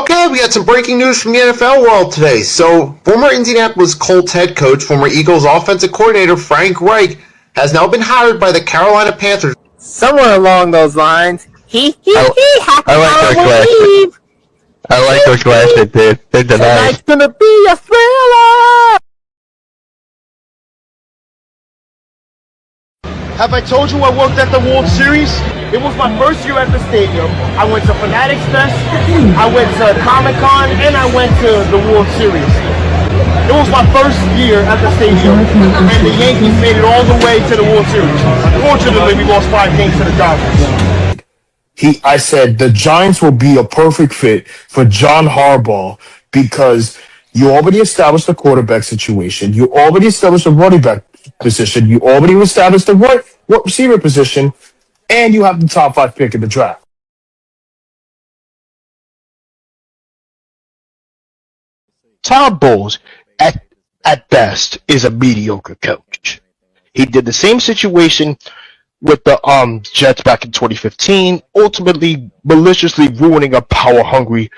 Okay, we got some breaking news from the NFL world today. So, former Indianapolis Colts head coach, former Eagles offensive coordinator Frank Reich has now been hired by the Carolina Panthers. Somewhere along those lines. Happy Halloween Eve. I like those glasses, dude. They're Tonight's nice. gonna be a thriller. Have I told you I worked at the World Series? It was my first year at the stadium. I went to Fanatics Fest, I went to Comic-Con, and I went to the World Series. It was my first year at the stadium, and the Yankees made it all the way to the World Series. Unfortunately, we lost 5 games to the Dodgers. I said the Giants will be a perfect fit for John Harbaugh because you already established the quarterback situation. You already established the running back position. You already established the wide receiver position, and you have the top 5 pick in the draft. Todd Bowles, at best, is a mediocre coach. He did the same situation with the Jets back in 2015, ultimately maliciously ruining a power-hungry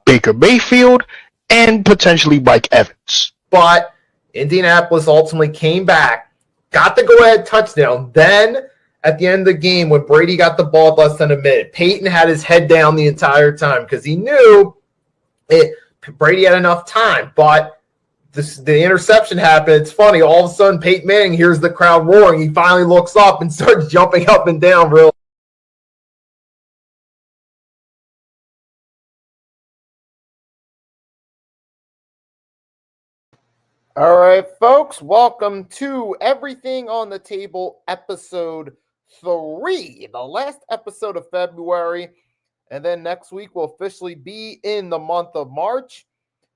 Baker Mayfield and potentially Mike Evans. But Indianapolis ultimately came back, got the go-ahead touchdown. Then, at the end of the game, when Brady got the ball less than a minute, Peyton had his head down the entire time because he knew Brady had enough time. But the interception happened. It's funny. All of a sudden, Peyton Manning hears the crowd roaring. He finally looks up and starts jumping up and down real. All right, folks, welcome to Everything on the Table, episode 3, the last episode of February. And then next week will officially be in the month of March.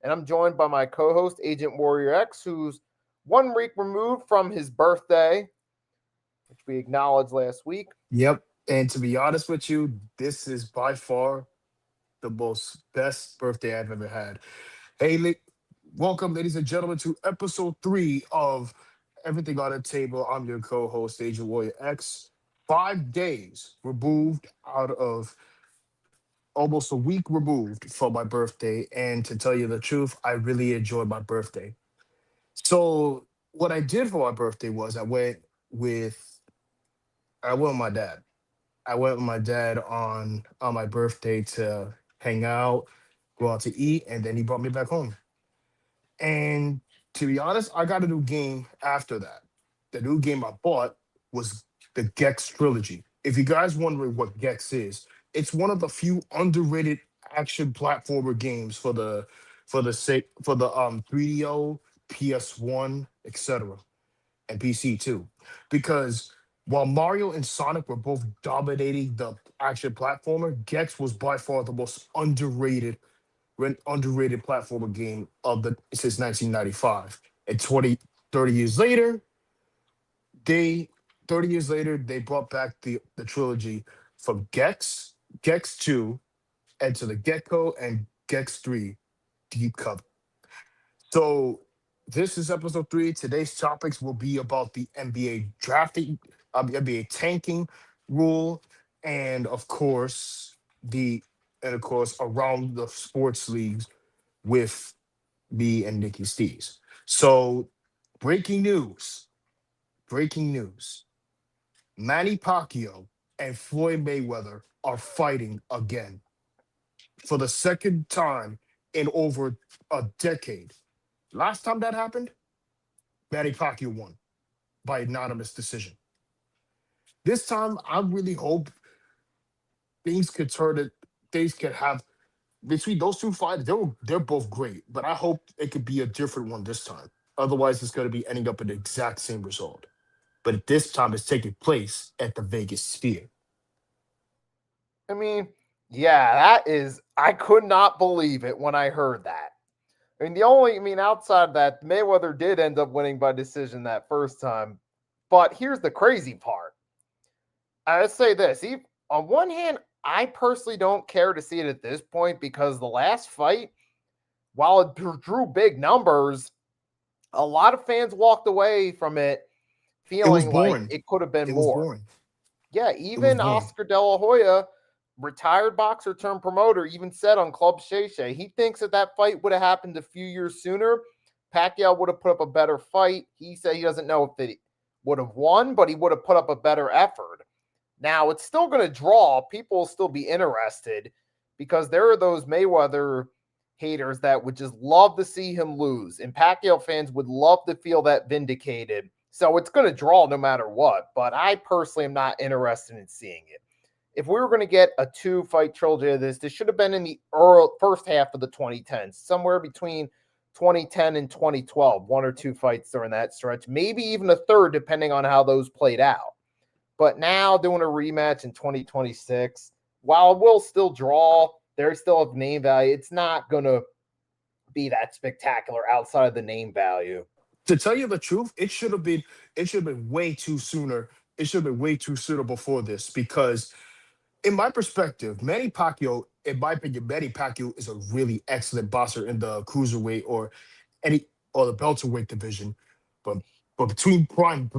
And I'm joined by my co-host, Agent Warrior X, who's 1 week removed from his birthday, which we acknowledged last week. Yep. And to be honest with you, this is by far the best birthday I've ever had. Hey, welcome, ladies and gentlemen, to episode 3 of Everything on the Table. I'm your co-host, Agent Warrior X. 5 days removed out of almost a week removed from my birthday. And to tell you the truth, I really enjoyed my birthday. So what I did for my birthday was I went with my dad. I went with my dad on my birthday to hang out, go out to eat, and then he brought me back home. And to be honest, I got a new game after that. The new game I bought was the Gex trilogy. If you guys wondering what Gex is, it's one of the few underrated action platformer games for the 3DO, PS1, etc., and PC too. Because while Mario and Sonic were both dominating the action platformer, Gex was by far the most underrated platformer game since 1995. And 30 years later, they they brought back the trilogy from Gex, Gex 2, Enter the Gecko, and Gex 3, Deep Cover. So this is episode 3. Today's topics will be about the NBA drafting, NBA tanking rule, and of course around the sports leagues with me and Nikki Steves. So breaking news. Manny Pacquiao and Floyd Mayweather are fighting again for the second time in over a decade. Last time that happened, Manny Pacquiao won by anonymous decision. This time, I really hope things could turn it. Things could have between those two fighters. They're both great, but I hope it could be a different one this time. Otherwise, it's going to be ending up in the exact same result. But this time, it's taking place at the Vegas Sphere. I mean, yeah, I could not believe it when I heard that. Outside of that, Mayweather did end up winning by decision that first time. But here's the crazy part. I'd say this. On one hand, I personally don't care to see it at this point because the last fight, while it drew big numbers, a lot of fans walked away from it feeling like it could have been more. Yeah, even Oscar De La Hoya retired boxer turned promoter, even said on Club Shay Shay, he thinks that that fight would have happened a few years sooner. Pacquiao would have put up a better fight. He said he doesn't know if they would have won, but he would have put up a better effort. Now, it's still going to draw. People will still be interested because there are those Mayweather haters that would just love to see him lose. And Pacquiao fans would love to feel that vindicated. So it's going to draw no matter what. But I personally am not interested in seeing it. If we were going to get a 2-fight trilogy of this should have been in the first half of the 2010s, somewhere between 2010 and 2012, 1 or 2 fights during that stretch, maybe even a third, depending on how those played out. But now doing a rematch in 2026, while it will still draw, there still have name value. It's not going to be that spectacular outside of the name value. To tell you the truth, it should have been way too sooner. It should have been way too sooner before this because, in my perspective, Manny Pacquiao, in my opinion, Manny Pacquiao is a really excellent boxer in the cruiserweight or the welterweight division. But between prime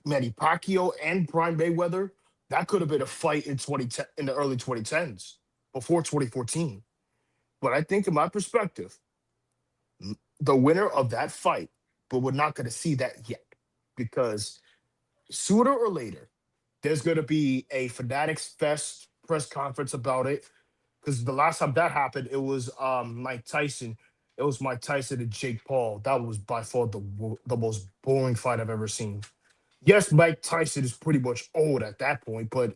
Manny Pacquiao and prime Mayweather, that could have been a fight in 2010 in the early 2010s before 2014. But I think, in my perspective, the winner of that fight, but we're not going to see that yet because sooner or later, there's going to be a Fanatics Fest press conference about it. Because the last time that happened, it was Mike Tyson. It was Mike Tyson and Jake Paul. That was by far the most boring fight I've ever seen. Yes, Mike Tyson is pretty much old at that point, but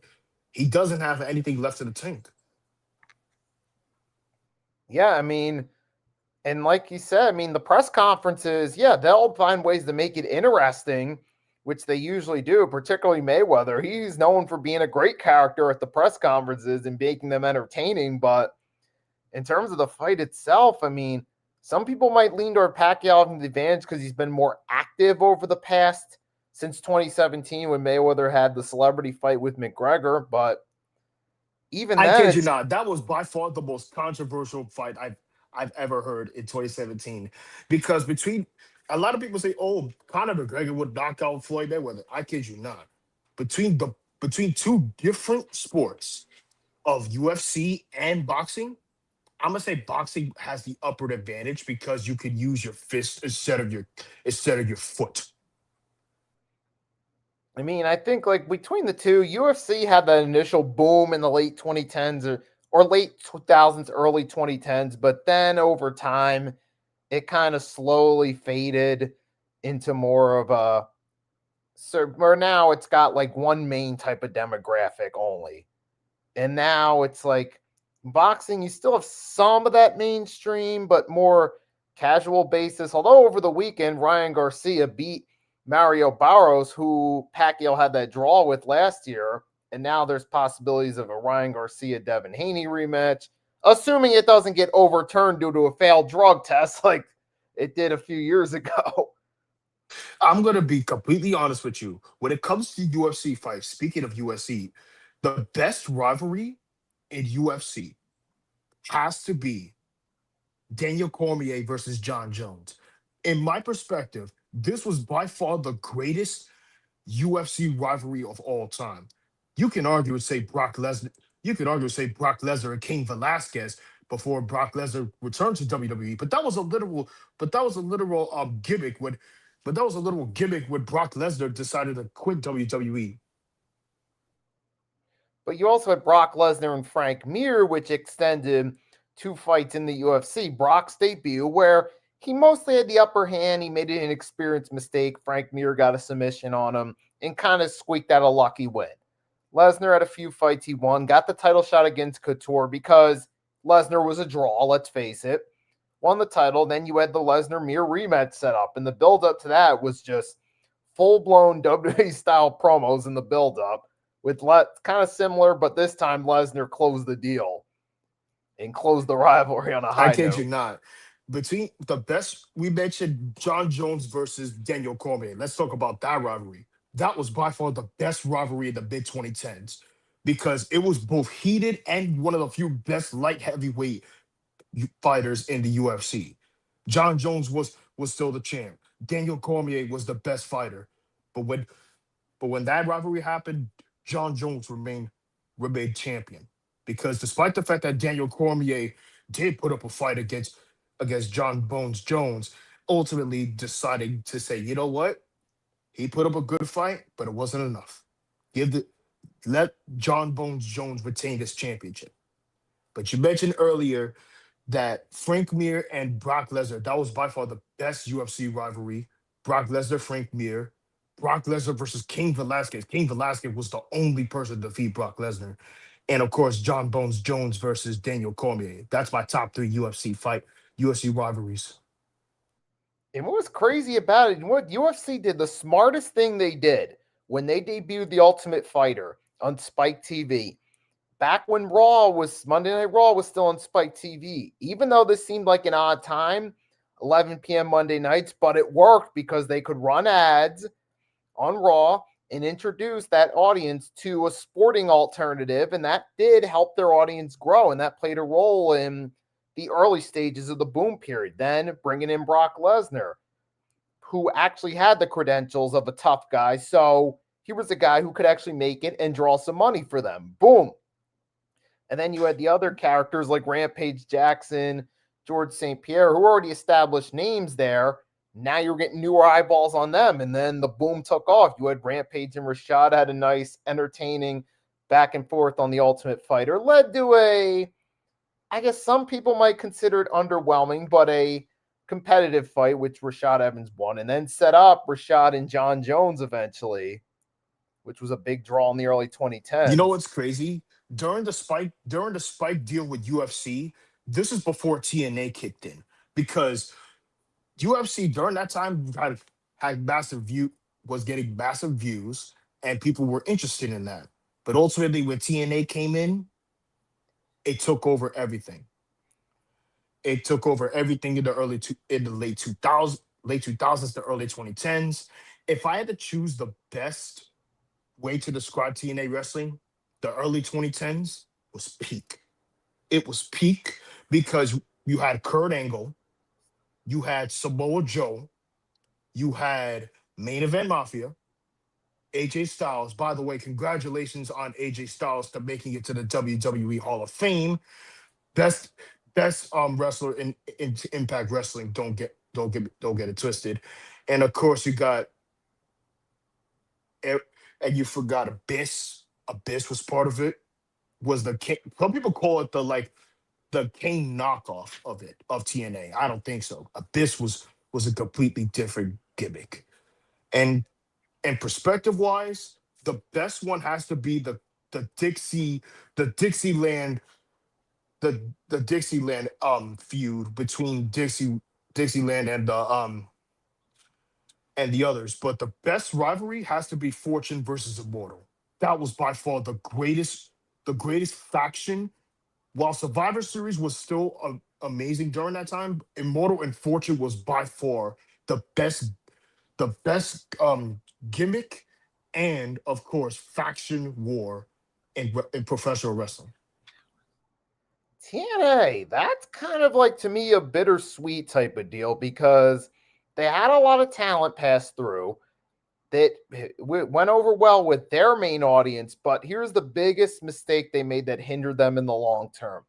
he doesn't have anything left in the tank. Yeah, I mean, and like you said, I mean, the press conferences, yeah, they'll find ways to make it interesting, which they usually do, particularly Mayweather. He's known for being a great character at the press conferences and making them entertaining. But in terms of the fight itself, I mean, some people might lean toward Pacquiao having the advantage because he's been more active over the past since 2017 when Mayweather had the celebrity fight with McGregor. But even I then, kid you not, that was by far the most controversial fight I've ever heard in 2017 because between a lot of people say, "Oh, Conor McGregor would knock out Floyd Mayweather." I kid you not. Between two different sports of UFC and boxing, I'm gonna say boxing has the upward advantage because you can use your fist instead of your foot. I mean, I think like between the two, UFC had that initial boom in the late 2010s or late 2000s, early 2010s, but then over time, it kind of slowly faded into more of a where now it's got like one main type of demographic only. And now it's like boxing, you still have some of that mainstream, but more casual basis. Although over the weekend, Ryan Garcia beat Mario Barros, who Pacquiao had that draw with last year. And now there's possibilities of a Ryan Garcia Devin Haney rematch, assuming it doesn't get overturned due to a failed drug test like it did a few years ago. I'm gonna be completely honest with you. When it comes to UFC fights, speaking of UFC, the best rivalry in UFC has to be Daniel Cormier versus John Jones. In my perspective, this was by far the greatest UFC rivalry of all time. You can argue and say Brock Lesnar. You can argue and say Brock Lesnar and Cain Velasquez before Brock Lesnar returned to WWE. But that was a literal. But that was a literal gimmick when. But that was a little gimmick when Brock Lesnar decided to quit WWE. But you also had Brock Lesnar and Frank Mir, which extended 2 fights in the UFC. Brock's debut, where he mostly had the upper hand. He made an inexperienced mistake. Frank Mir got a submission on him and kind of squeaked out a lucky win. Lesnar had a few fights he won, got the title shot against Couture because Lesnar was a draw, let's face it. Won the title. Then you had the Lesnar Mir rematch set up, and the build-up to that was just full-blown WWE style promos in the build-up with kind of similar, but this time Lesnar closed the deal and closed the rivalry on a high I kid note. you not. Between the best, we mentioned John Jones versus Daniel Cormier. Let's talk about that rivalry. That was by far the best rivalry in the mid 2010s because it was both heated and one of the few best light heavyweight fighters in the UFC. John Jones was still the champ. Daniel Cormier was the best fighter. But when that rivalry happened, John Jones remained champion. because despite the fact that Daniel Cormier did put up a fight against John Bones Jones, ultimately deciding to say, you know what, he put up a good fight, but it wasn't enough. Let John Bones Jones retain this championship. But you mentioned earlier that Frank Mir and Brock Lesnar, that was by far the best UFC rivalry. Brock Lesnar, Frank Mir, Brock Lesnar versus Cain Velasquez. Cain Velasquez was the only person to defeat Brock Lesnar. And of course, John Bones Jones versus Daniel Cormier. That's my top 3 UFC rivalries. And what was crazy about it, and what UFC did, the smartest thing they did when they debuted The Ultimate Fighter on Spike TV, back when Monday Night Raw was still on Spike TV, even though this seemed like an odd time, 11 p.m. Monday nights, but it worked because they could run ads on Raw and introduce that audience to a sporting alternative, and that did help their audience grow, and that played a role in the early stages of the boom period. Then bringing in Brock Lesnar, who actually had the credentials of a tough guy, so he was a guy who could actually make it and draw some money for them. Boom. And then you had the other characters like Rampage Jackson, George St. Pierre, who already established names there. Now you're getting newer eyeballs on them. And then the boom took off. You had Rampage and Rashad had a nice, entertaining back and forth on The Ultimate Fighter. Led to I guess some people might consider it underwhelming, but a competitive fight, which Rashad Evans won, and then set up Rashad and John Jones eventually, which was a big draw in the early 2010s. You know what's crazy? During the Spike deal with UFC, this is before TNA kicked in, because UFC during that time had was getting massive views, and people were interested in that. But ultimately, when TNA came in, it took over everything. It took over everything in the late 2000s, the early 2010s. If I had to choose the best way to describe TNA wrestling, the early 2010s was peak. It was peak because you had Kurt Angle, you had Samoa Joe, you had Main Event Mafia, AJ Styles. By the way, congratulations on AJ Styles to making it to the WWE Hall of Fame. Best wrestler in Impact Wrestling. Don't get it twisted. And of course, you got and you forgot Abyss. Abyss was part of it. Was the King? Some people call it the Kane knockoff of TNA. I don't think so. Abyss was a completely different gimmick. And perspective-wise, the best one has to be the Dixieland feud between Dixieland and the others. But the best rivalry has to be Fortune versus Immortal. That was by far the greatest faction. While Survivor Series was still amazing during that time, Immortal and Fortune was by far the best gimmick, and of course faction war in professional wrestling. TNA, that's kind of like, to me, a bittersweet type of deal, because they had a lot of talent pass through that went over well with their main audience, but here's the biggest mistake they made that hindered them in the long term.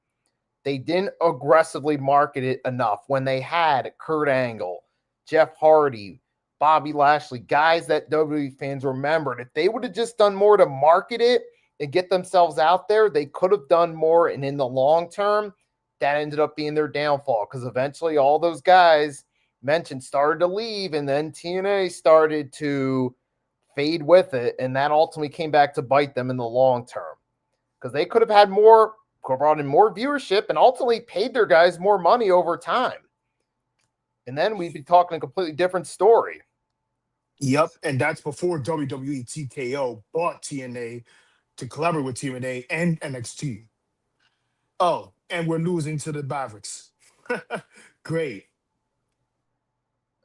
They didn't aggressively market it enough when they had Kurt Angle, Jeff Hardy, Bobby Lashley, guys that WWE fans remembered. If they would have just done more to market it and get themselves out there, they could have done more. And in the long term, that ended up being their downfall, because eventually all those guys mentioned started to leave, and then TNA started to fade with it, and that ultimately came back to bite them in the long term, because they could have had more, could have brought in more viewership and ultimately paid their guys more money over time. And then we'd be talking a completely different story. Yep, and that's before WWE TKO bought TNA to collaborate with TNA and NXT. Oh, and we're losing to the Mavericks. Great.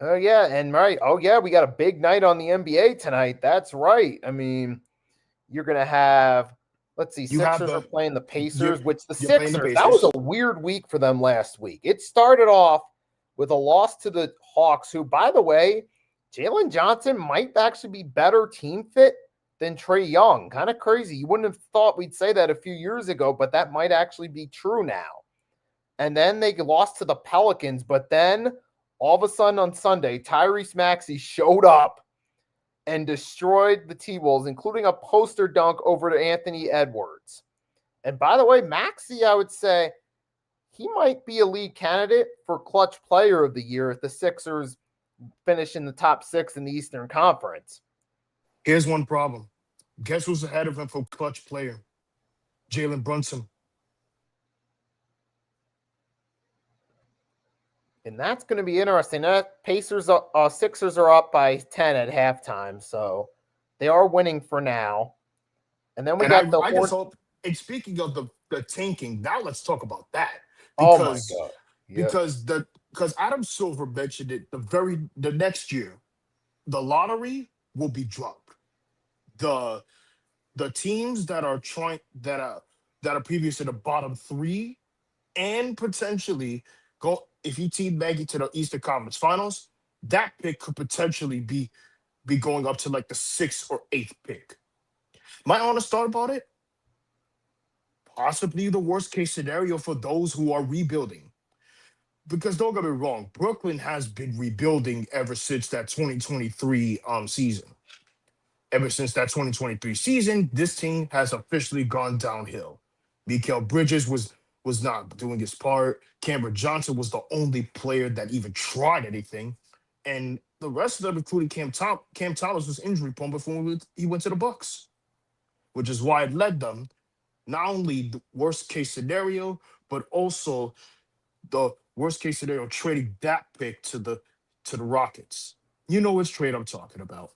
Oh, yeah. And right. Oh, yeah. We got a big night on the NBA tonight. That's right. I mean, you're going to have, let's see, Sixers are playing the Pacers, which the Sixers, that was a weird week for them last week. It started off with a loss to the Hawks, who, by the way, Jalen Johnson might actually be better team fit than Trae Young. Kind of crazy. You wouldn't have thought we'd say that a few years ago, but that might actually be true now. And then they lost to the Pelicans, but then all of a sudden on Sunday, Tyrese Maxey showed up and destroyed the T-Wolves, including a poster dunk over to Anthony Edwards. And by the way, Maxey, I would say, he might be a lead candidate for Clutch Player of the Year if the Sixers finish in the top 6 in the Eastern Conference. Here's one problem. Guess who's ahead of him for Clutch Player? Jalen Brunson. And that's going to be interesting. Sixers are up by 10 at halftime, so they are winning for now. And then I just hope, and speaking of the tanking, now let's talk about that. Because, oh my God. Because Adam Silver mentioned it the next year, the lottery will be dropped. The teams that are previous to the bottom 3 and potentially go, if you team Maggie to the Eastern Conference Finals, that pick could potentially be going up to like the 6th or 8th pick. My honest thought about it, possibly the worst case scenario for those who are rebuilding. Because don't get me wrong, Brooklyn has been rebuilding ever since that 2023 season. Ever since that 2023 season, this team has officially gone downhill. Mikal Bridges was not doing his part. Cameron Johnson was the only player that even tried anything. And the rest of them, including Cam Thomas, was injury prone before he went to the Bucks, which is why it led them not only the worst case scenario, but also the worst case scenario trading that pick to the Rockets. You know which trade I'm talking about.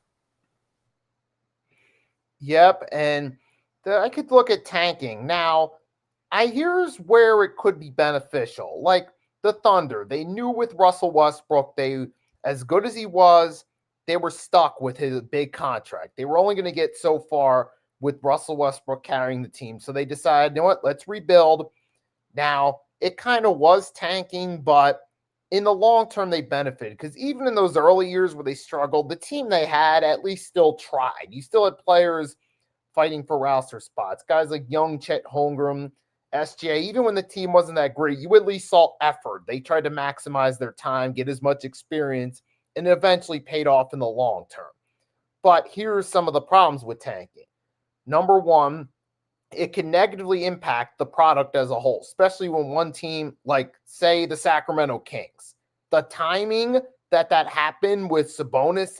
Yep, and I could look at tanking. Now, here's where it could be beneficial. Like the Thunder, they knew with Russell Westbrook, as good as he was, they were stuck with his big contract. They were only going to get so far with Russell Westbrook carrying the team. So they decided, you know what, let's rebuild. Now, it kind of was tanking, but in the long term, they benefited because even in those early years where they struggled, the team they had at least still tried. You still had players fighting for roster spots, guys like young Chet Holmgren, SGA. Even when the team wasn't that great, you at least saw effort. They tried to maximize their time, get as much experience, and it eventually paid off in the long term. But here's some of the problems with tanking. Number one, it can negatively impact the product as a whole, especially when one team, like, say, the Sacramento Kings. The timing that happened with Sabonis,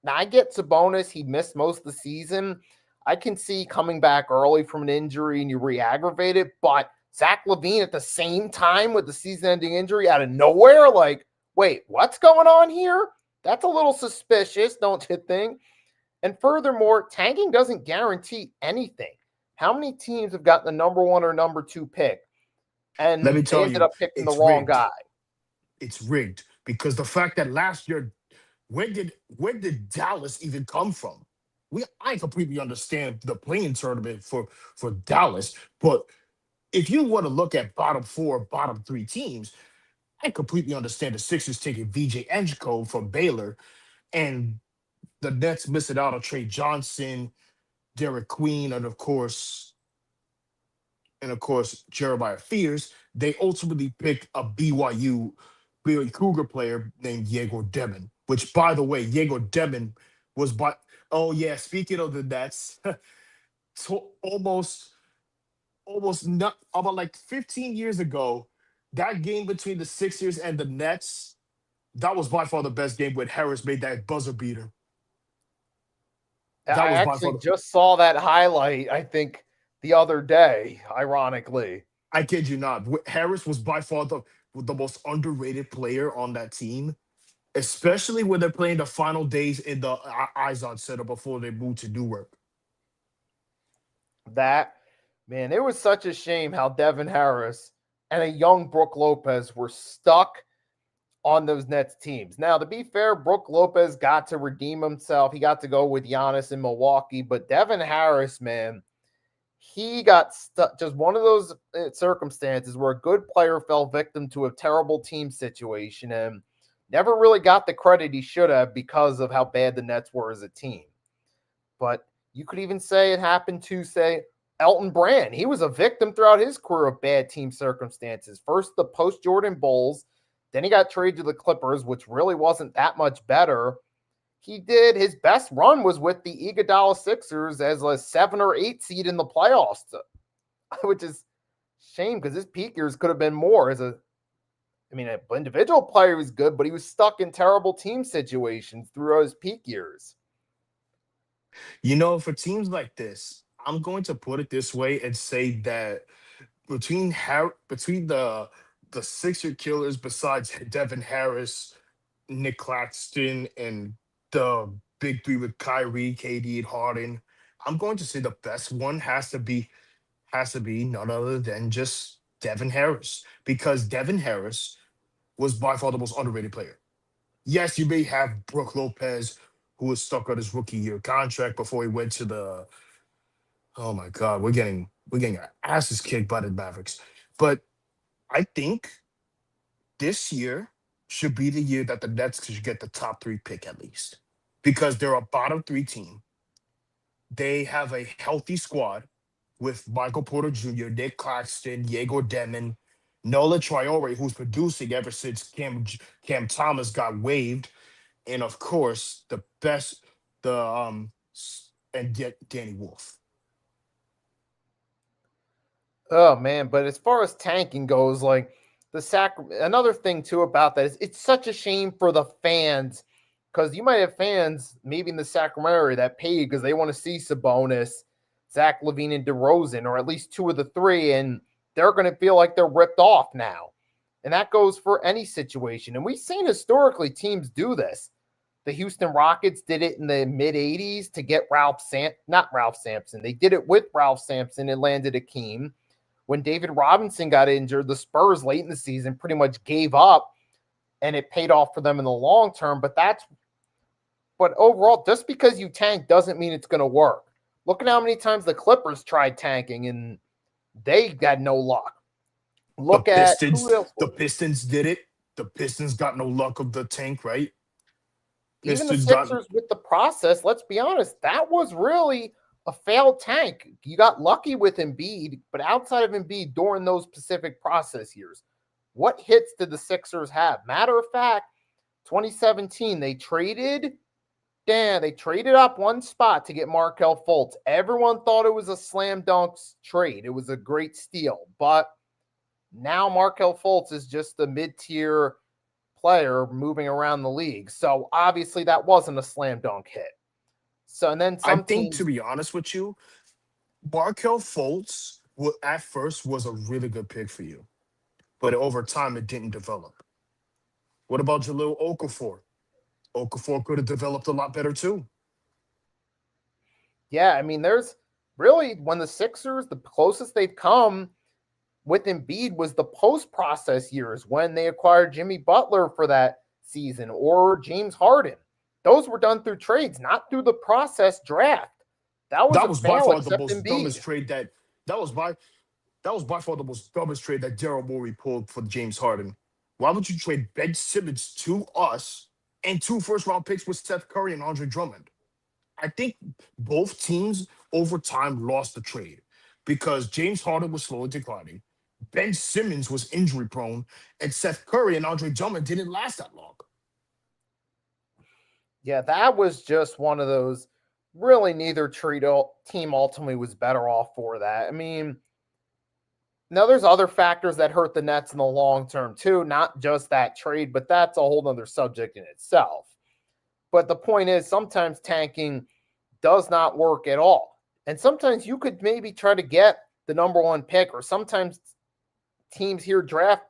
now I get Sabonis, he missed most of the season. I can see coming back early from an injury and you re-aggravate it, but Zach LaVine at the same time with the season-ending injury out of nowhere, like, wait, what's going on here? That's a little suspicious, don't you think? And furthermore, tanking doesn't guarantee anything. How many teams have gotten the number 1 or number 2 pick and Let me tell ended you, up picking the wrong guy? It's rigged because the fact that last year, where did Dallas even come from? I completely understand the playing tournament for Dallas, but if you want to look at bottom 4, bottom 3 teams, I completely understand the Sixers taking VJ Angelo from Baylor and the Nets missing out on Trey Johnson, Derek Queen, and of course, Jeremiah Fears. They ultimately picked a BYU Billy Cougar player named Diego Demon, which, by the way, Diego Demon was by. Oh yeah, speaking of the Nets, almost not about like 15 years ago, that game between the Sixers and the Nets, that was by far the best game when Harris made that buzzer beater. I actually just saw that highlight, I think, the other day, ironically. I kid you not. Harris was by far the most underrated player on that team, especially when they're playing the final days in the Izon Center before they move to Newark. Man, it was such a shame how Devin Harris and a young Brook Lopez were stuck on those Nets teams. Now, to be fair, Brook Lopez got to redeem himself. He got to go with Giannis in Milwaukee, but Devin Harris, man, he got stuck. Just one of those circumstances where a good player fell victim to a terrible team situation and never really got the credit he should have because of how bad the Nets were as a team. But You could even say it happened to, say, Elton Brand. He was a victim throughout his career of bad team circumstances. First, the post-Jordan Bulls. Then he got traded to the Clippers, which really wasn't that much better. His best run was with the Iguodala Sixers as a 7 or 8 seed in the playoffs, which is a shame because his peak years could have been more. An individual player was good, but he was stuck in terrible team situations through his peak years. For teams like this, I'm going to put it this way and say that between the Sixer killers, besides Devin Harris, Nick Claxton, and the big three with Kyrie, KD, and Harden, I'm going to say the best one has to be none other than just Devin Harris, because Devin Harris was by far the most underrated player. Yes, you may have Brook Lopez, who was stuck on his rookie year contract before he went to the. Oh my God, we're getting our asses kicked by the Mavericks. But I think this year should be the year that the Nets should get the top 3 pick at least, because they're a bottom 3 team. They have a healthy squad with Michael Porter Jr., Nick Claxton, Diego Demon, Nola Traore, who's producing ever since Cam Thomas got waived, and of course Danny Wolf. Oh man, but as far as tanking goes, like another thing too about that is it's such a shame for the fans, because you might have fans maybe in the Sacramento area that pay because they want to see Sabonis, Zach LaVine, and DeRozan, or at least 2 of the 3, and they're going to feel like they're ripped off now. And that goes for any situation. And we've seen historically teams do this. The Houston Rockets did it in the mid-'80s to get not Ralph Sampson. They did it with Ralph Sampson and landed Akeem. When David Robinson got injured, the Spurs late in the season pretty much gave up, and it paid off for them in the long term. But overall, just because you tank doesn't mean it's going to work. Look at how many times the Clippers tried tanking, and they got no luck. The Pistons did it. The Pistons got no luck of the tank, right? Even the Sixers with the process, let's be honest, that was really a failed tank. You got lucky with Embiid, but outside of Embiid during those specific process years, what hits did the Sixers have? Matter of fact, 2017, they traded up one spot to get Markelle Fultz. Everyone thought it was a slam dunk trade. It was a great steal, but now Markelle Fultz is just a mid-tier player moving around the league. So obviously that wasn't a slam dunk hit. So, and then to be honest with you, Markelle Fultz at first was a really good pick for you, but over time it didn't develop. What about Jahlil Okafor? Okafor could have developed a lot better too. Yeah, there's really, when the Sixers, the closest they've come with Embiid was the post-process years when they acquired Jimmy Butler for that season, or James Harden. Those were done through trades, not through the process draft. That was by far the most dumbest trade that was by far the most dumbest trade that Daryl Morey pulled for James Harden. Why would you trade Ben Simmons to us and 2 first-round picks with Seth Curry and Andre Drummond? I think both teams over time lost the trade because James Harden was slowly declining, Ben Simmons was injury-prone, and Seth Curry and Andre Drummond didn't last that long. Yeah, that was just one of those. Really, neither team ultimately was better off for that. Now there's other factors that hurt the Nets in the long term too, not just that trade, but that's a whole other subject in itself. But the point is, sometimes tanking does not work at all. And sometimes you could maybe try to get the number 1 pick, or sometimes teams here draft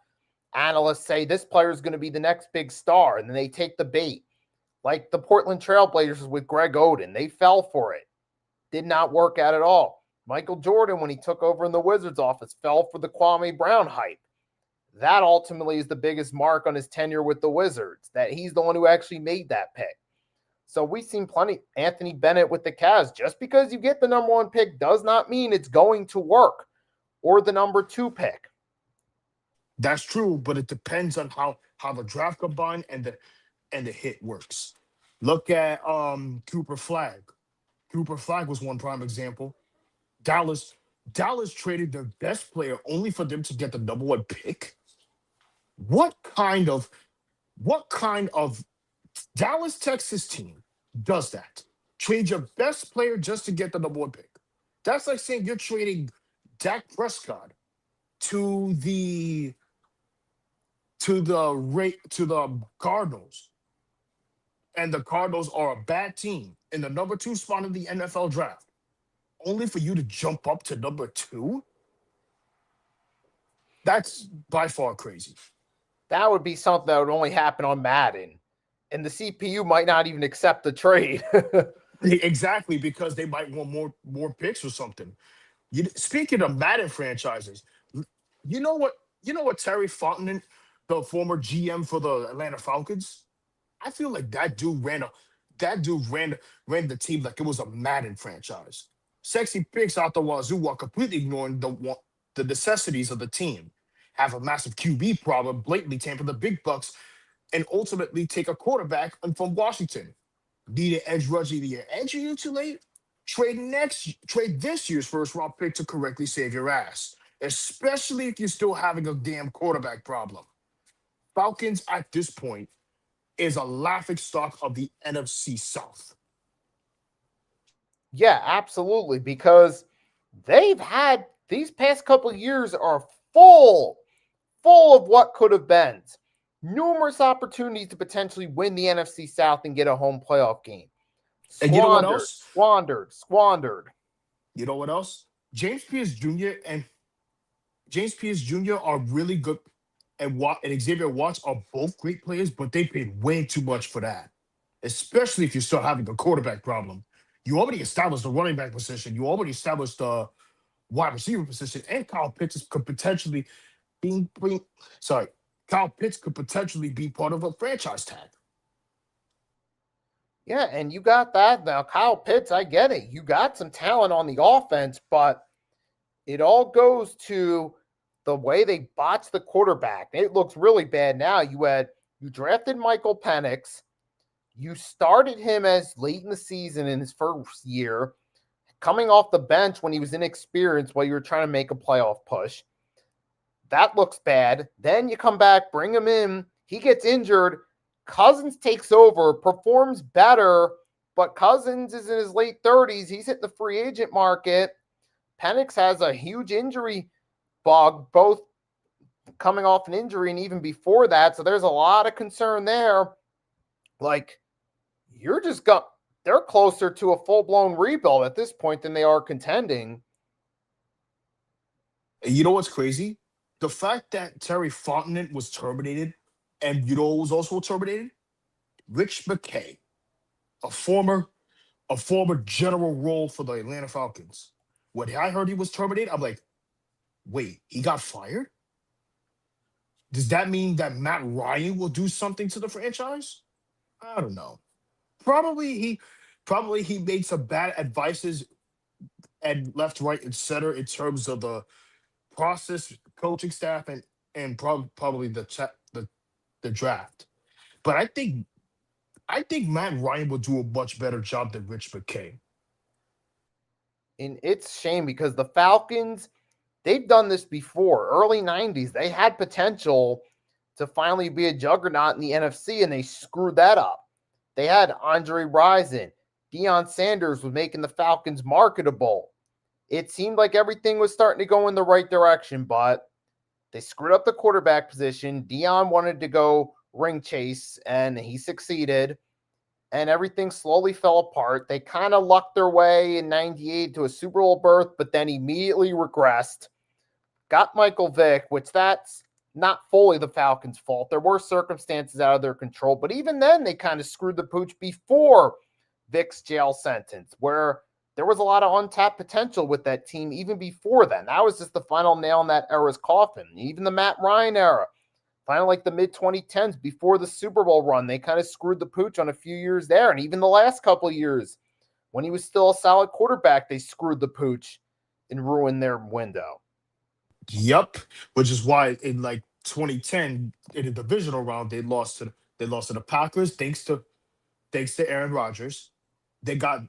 analysts say this player is going to be the next big star, and then they take the bait. Like the Portland Trailblazers with Greg Oden. They fell for it. Did not work out at all. Michael Jordan, when he took over in the Wizards office, fell for the Kwame Brown hype. That ultimately is the biggest mark on his tenure with the Wizards, that he's the one who actually made that pick. So we've seen plenty. Anthony Bennett with the Cavs. Just because you get the number 1 pick does not mean it's going to work, or the number 2 pick. That's true, but it depends on how the draft combine and the hit works. Look at Cooper Flag. Cooper Flag was one prime example. Dallas Dallas traded their best player only for them to get the number one pick. What kind of Dallas, Texas team does that? Trade your best player just to get the number one pick. That's like saying you're trading Dak Prescott to the Cardinals, and the Cardinals are a bad team in the number two spot in the NFL draft, only for you to jump up to number two. That's by far crazy. That would be something that would only happen on Madden. And the CPU might not even accept the trade. Exactly, because they might want more picks or something. Speaking of Madden franchises, you know what? You know what Terry Fontenot, the former GM for the Atlanta Falcons, I feel like that dude ran the team like it was a Madden franchise. Sexy picks out the wazoo while completely ignoring the necessities of the team. Have a massive QB problem, blatantly tamper the big bucks, and ultimately take a quarterback from Washington. Need an edge rusher the year. Edge you too late? Trade this year's first round pick to correctly save your ass. Especially if you're still having a damn quarterback problem. Falcons at this point is a laughing stock of the NFC South. Yeah, absolutely. Because they've had these past couple of years are full of what could have been. Numerous opportunities to potentially win the NFC South and get a home playoff game. And you know what else? Squandered. You know what else? James Pierce Jr. are really good, and Xavier Watts are both great players, but they paid way too much for that. Especially if you start having a quarterback problem. You already established the running back position. You already established the wide receiver position, and Kyle Pitts could potentially Kyle Pitts could potentially be part of a franchise tag. Yeah, and you got that. Now, Kyle Pitts, I get it. You got some talent on the offense, but it all goes to the way they botched the quarterback. It looks really bad now. You drafted Michael Penix. You started him as late in the season in his first year, coming off the bench when he was inexperienced while you were trying to make a playoff push. That looks bad. Then you come back, bring him in. He gets injured. Cousins takes over, performs better, but Cousins is in his late 30s. He's hit the free agent market. Penix has a huge injury bug, both coming off an injury and even before that. So there's a lot of concern there. Like, they're closer to a full-blown rebuild at this point than they are contending. You know what's crazy? The fact that Terry Fontenot was terminated, and you know who was also terminated? Rich McKay, a former general role for the Atlanta Falcons. When I heard he was terminated, I'm like, wait, he got fired? Does that mean that Matt Ryan will do something to the franchise? I don't know. Probably he made some bad advices and left, right, and center in terms of the process, coaching staff, and probably the draft. But I think Matt Ryan will do a much better job than Rich McKay. And it's a shame because the Falcons, they've done this before. Early 90s, they had potential to finally be a juggernaut in the NFC, and they screwed that up. They had Andre Rison. Deion Sanders was making the Falcons marketable. It seemed like everything was starting to go in the right direction, but they screwed up the quarterback position. Deion wanted to go ring chase, and he succeeded, and everything slowly fell apart. They kind of lucked their way in 98 to a Super Bowl berth, but then immediately regressed. Got Michael Vick, which that's not fully the Falcons' fault. There were circumstances out of their control, but even then they kind of screwed the pooch before Vick's jail sentence, where there was a lot of untapped potential with that team even before then. That was just the final nail in that era's coffin. Even the Matt Ryan era, finally like the mid-2010s, before the Super Bowl run, they kind of screwed the pooch on a few years there. And even the last couple of years, when he was still a solid quarterback, they screwed the pooch and ruined their window. Yep, which is why in like 2010 in the divisional round they lost to the Packers thanks to Aaron Rodgers. They got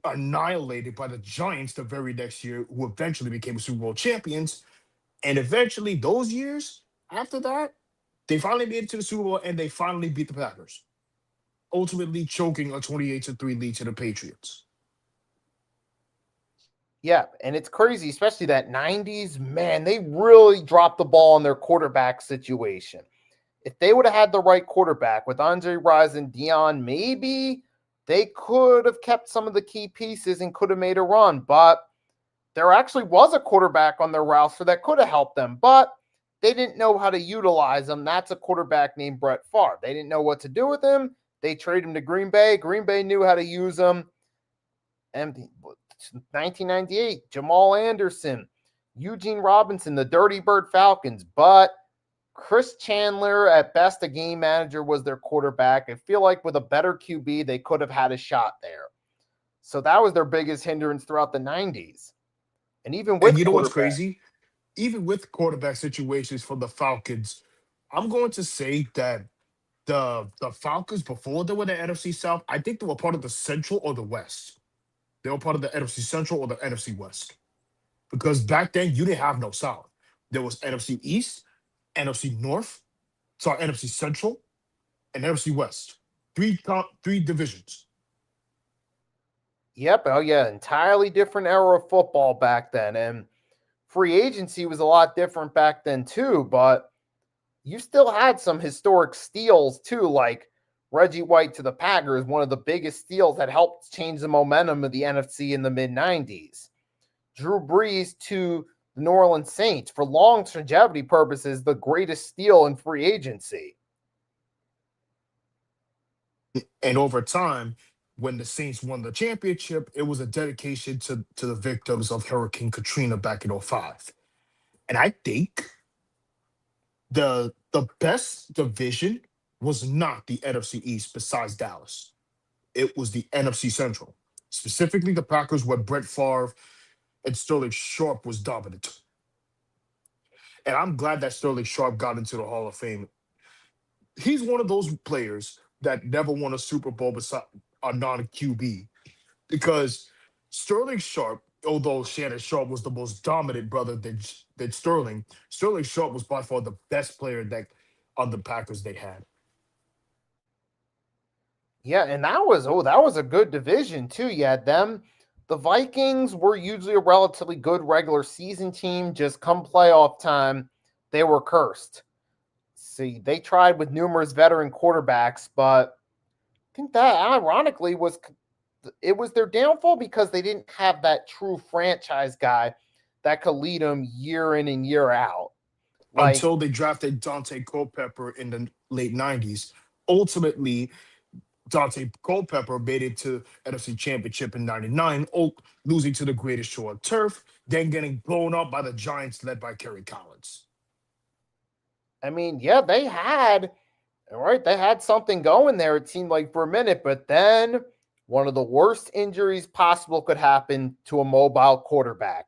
annihilated by the Giants the very next year, who eventually became Super Bowl champions. And eventually, those years after that, they finally made it to the Super Bowl and they finally beat the Packers, ultimately choking a 28-3 lead to the Patriots. Yeah, and it's crazy, especially that 90s. Man, they really dropped the ball in their quarterback situation. If they would have had the right quarterback with Andre Rison and Dion, maybe they could have kept some of the key pieces and could have made a run. But there actually was a quarterback on their roster that could have helped them, but they didn't know how to utilize him. That's a quarterback named Brett Favre. They didn't know what to do with him. They traded him to Green Bay. Green Bay knew how to use him. And 1998, Jamal Anderson, Eugene Robinson, the Dirty Bird Falcons. But Chris Chandler, at best a game manager, was their quarterback. I feel like with a better QB, they could have had a shot there. So that was their biggest hindrance throughout the 90s. And even with And you know what's crazy? Even with quarterback situations for the Falcons, I'm going to say that the Falcons, before they were the NFC South, I think they were part of the Central or the West. They were part of the NFC Central or the NFC West. Because back then, you didn't have no South. There was NFC East, NFC North, NFC Central, and NFC West. Three divisions. Yep. Oh, yeah. Entirely different era of football back then. And free agency was a lot different back then, too. But you still had some historic steals, too, like Reggie White to the Packers, one of the biggest steals that helped change the momentum of the NFC in the mid-90s. Drew Brees to the New Orleans Saints, for longevity purposes, the greatest steal in free agency. And over time, when the Saints won the championship, it was a dedication to the victims of Hurricane Katrina back in 2005. And I think the best division was not the NFC East besides Dallas. It was the NFC Central, specifically the Packers, where Brett Favre and Sterling Sharp was dominant. And I'm glad that Sterling Sharp got into the Hall of Fame. He's one of those players that never won a Super Bowl beside a non-QB, because Sterling Sharp, although Shannon Sharp was the most dominant brother than Sterling, Sterling Sharp was by far the best player that on the Packers they had. Yeah, and that was a good division too. You had them. The Vikings were usually a relatively good regular season team. Just come playoff time, they were cursed. See, they tried with numerous veteran quarterbacks, but I think that ironically was their downfall because they didn't have that true franchise guy that could lead them year in and year out. Until they drafted Dante Culpepper in the late 90s. Ultimately, Dante Culpepper made it to NFC Championship in 99, losing to the greatest show on turf, then getting blown up by the Giants led by Kerry Collins. I mean, yeah, they had something going there, it seemed like, for a minute, but then one of the worst injuries possible could happen to a mobile quarterback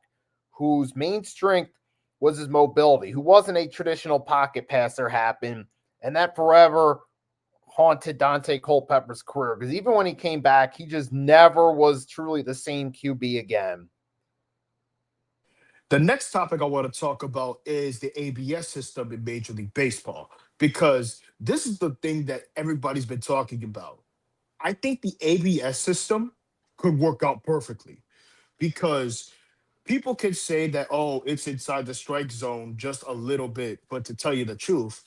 whose main strength was his mobility, who wasn't a traditional pocket passer, happened, and that forever haunted Dante Culpepper's career, because even when he came back, he just never was truly the same QB again. The next topic I want to talk about is the ABS system in Major League Baseball, because this is the thing that everybody's been talking about. I think the ABS system could work out perfectly, because people can say that, oh, it's inside the strike zone just a little bit. But to tell you the truth,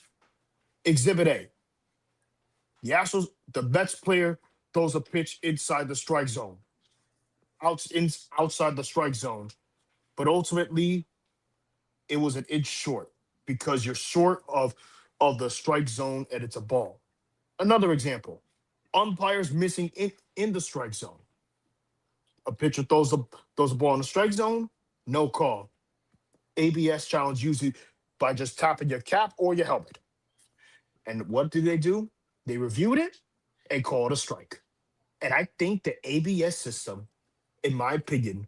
Exhibit A, the Mets player throws a pitch inside the strike zone, outside the strike zone. But ultimately, it was an inch short because you're short of the strike zone and it's a ball. Another example, umpires missing in the strike zone. A pitcher throws a ball in the strike zone, no call. ABS challenge usually by just tapping your cap or your helmet. And what did they do? They reviewed it and called a strike. And I think the ABS system, in my opinion,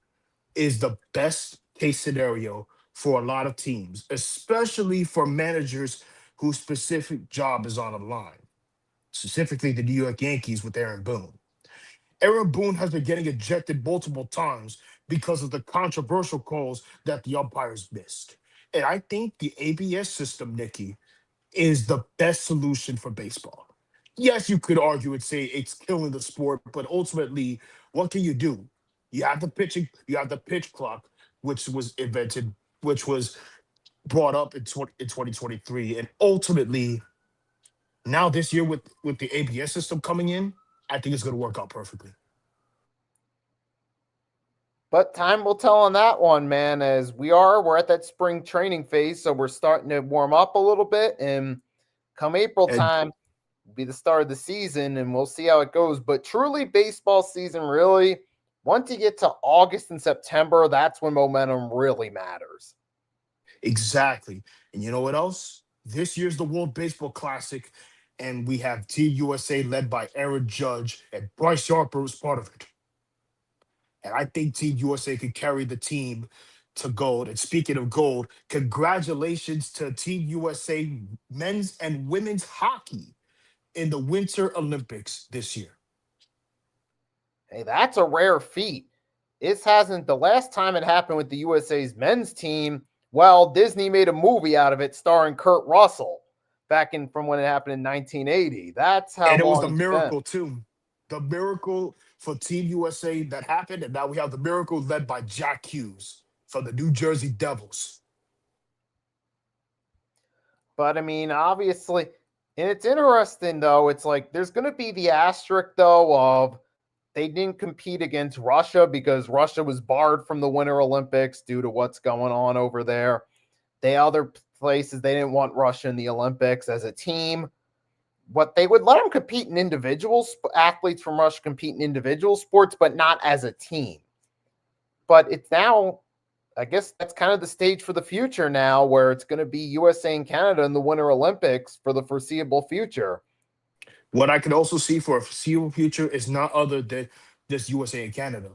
is the best case scenario for a lot of teams, especially for managers whose specific job is on the line, specifically the New York Yankees with Aaron Boone. Aaron Boone has been getting ejected multiple times because of the controversial calls that the umpires missed. And I think the ABS system, Nikki, is the best solution for baseball. Yes, you could argue and say it's killing the sport, but ultimately, what can you do? You have the pitching, you have the pitch clock, which was invented, which was brought up in 2023. And ultimately, now this year with the ABS system coming in, I think it's going to work out perfectly. But time will tell on that one, man, as we're at that spring training phase. So we're starting to warm up a little bit. And come April And- time, will be the start of the season, and we'll see how it goes. But truly, baseball season really, once you get to August and September, that's when momentum really matters. Exactly. And you know what else? This year's the World Baseball Classic, and we have Team USA led by Aaron Judge, and Bryce Harper was part of it. And I think Team USA could carry the team to gold. And speaking of gold, congratulations to Team USA men's and women's hockey in the Winter Olympics this year. Hey, that's a rare feat. The last time it happened with the USA's men's team, well, Disney made a movie out of it starring Kurt Russell from when it happened in 1980. That's how And it was long the it's miracle, been. too. The miracle for Team USA that happened, and now we have the miracle led by Jack Hughes from the New Jersey Devils. But I mean, obviously, and it's interesting though. It's like there's going to be the asterisk though of they didn't compete against Russia because Russia was barred from the Winter Olympics due to what's going on over there. The other places they didn't want Russia in the Olympics as a team. But they would let them compete in athletes from Russia compete in individual sports, but not as a team. But it's now, I guess that's kind of the stage for the future now, where it's going to be USA and Canada in the Winter Olympics for the foreseeable future. What I can also see for a foreseeable future is not other than just USA and Canada.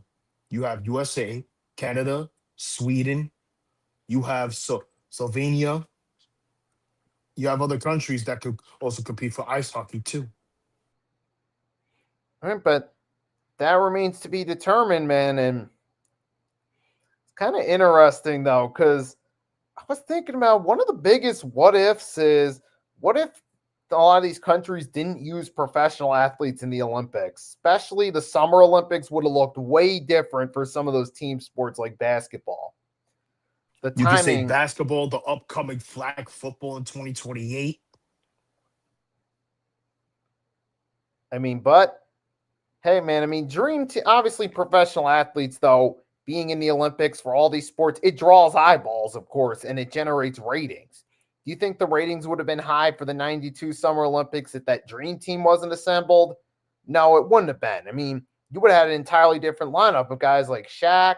You have USA, Canada, Sweden. You have Slovenia. You have other countries that could also compete for ice hockey too. All right, but that remains to be determined, man. And it's kind of interesting though, because I was thinking about one of the biggest what ifs is what if a lot of these countries didn't use professional athletes in the Olympics, especially the Summer Olympics would have looked way different for some of those team sports like basketball. The You can say timing, basketball, the upcoming flag football in 2028. I mean, but hey, man, I mean, obviously professional athletes, though, being in the Olympics for all these sports, it draws eyeballs, of course, and it generates ratings. Do you think the ratings would have been high for the 92 Summer Olympics if that dream team wasn't assembled? No, it wouldn't have been. I mean, you would have had an entirely different lineup of guys like Shaq,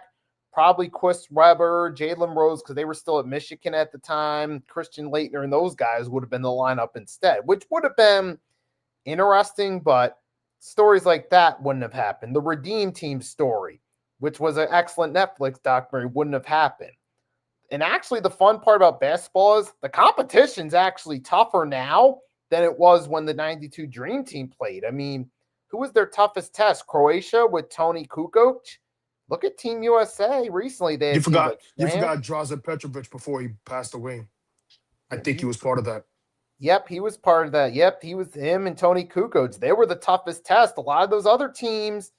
probably Chris Webber, Jalen Rose, because they were still at Michigan at the time. Christian Laettner and those guys would have been the lineup instead, which would have been interesting, but stories like that wouldn't have happened. The Redeem Team story, which was an excellent Netflix documentary, wouldn't have happened. And actually, the fun part about basketball is the competition's actually tougher now than it was when the 92 Dream Team played. I mean, who was their toughest test? Croatia with Tony Kukoc? Look at Team USA recently. They had You forgot teams like Drazen Petrovic before he passed away. I think he was part of that. Yep, he was part of that. Yep, he was him and Tony Kukoc. They were the toughest test. A lot of those other teams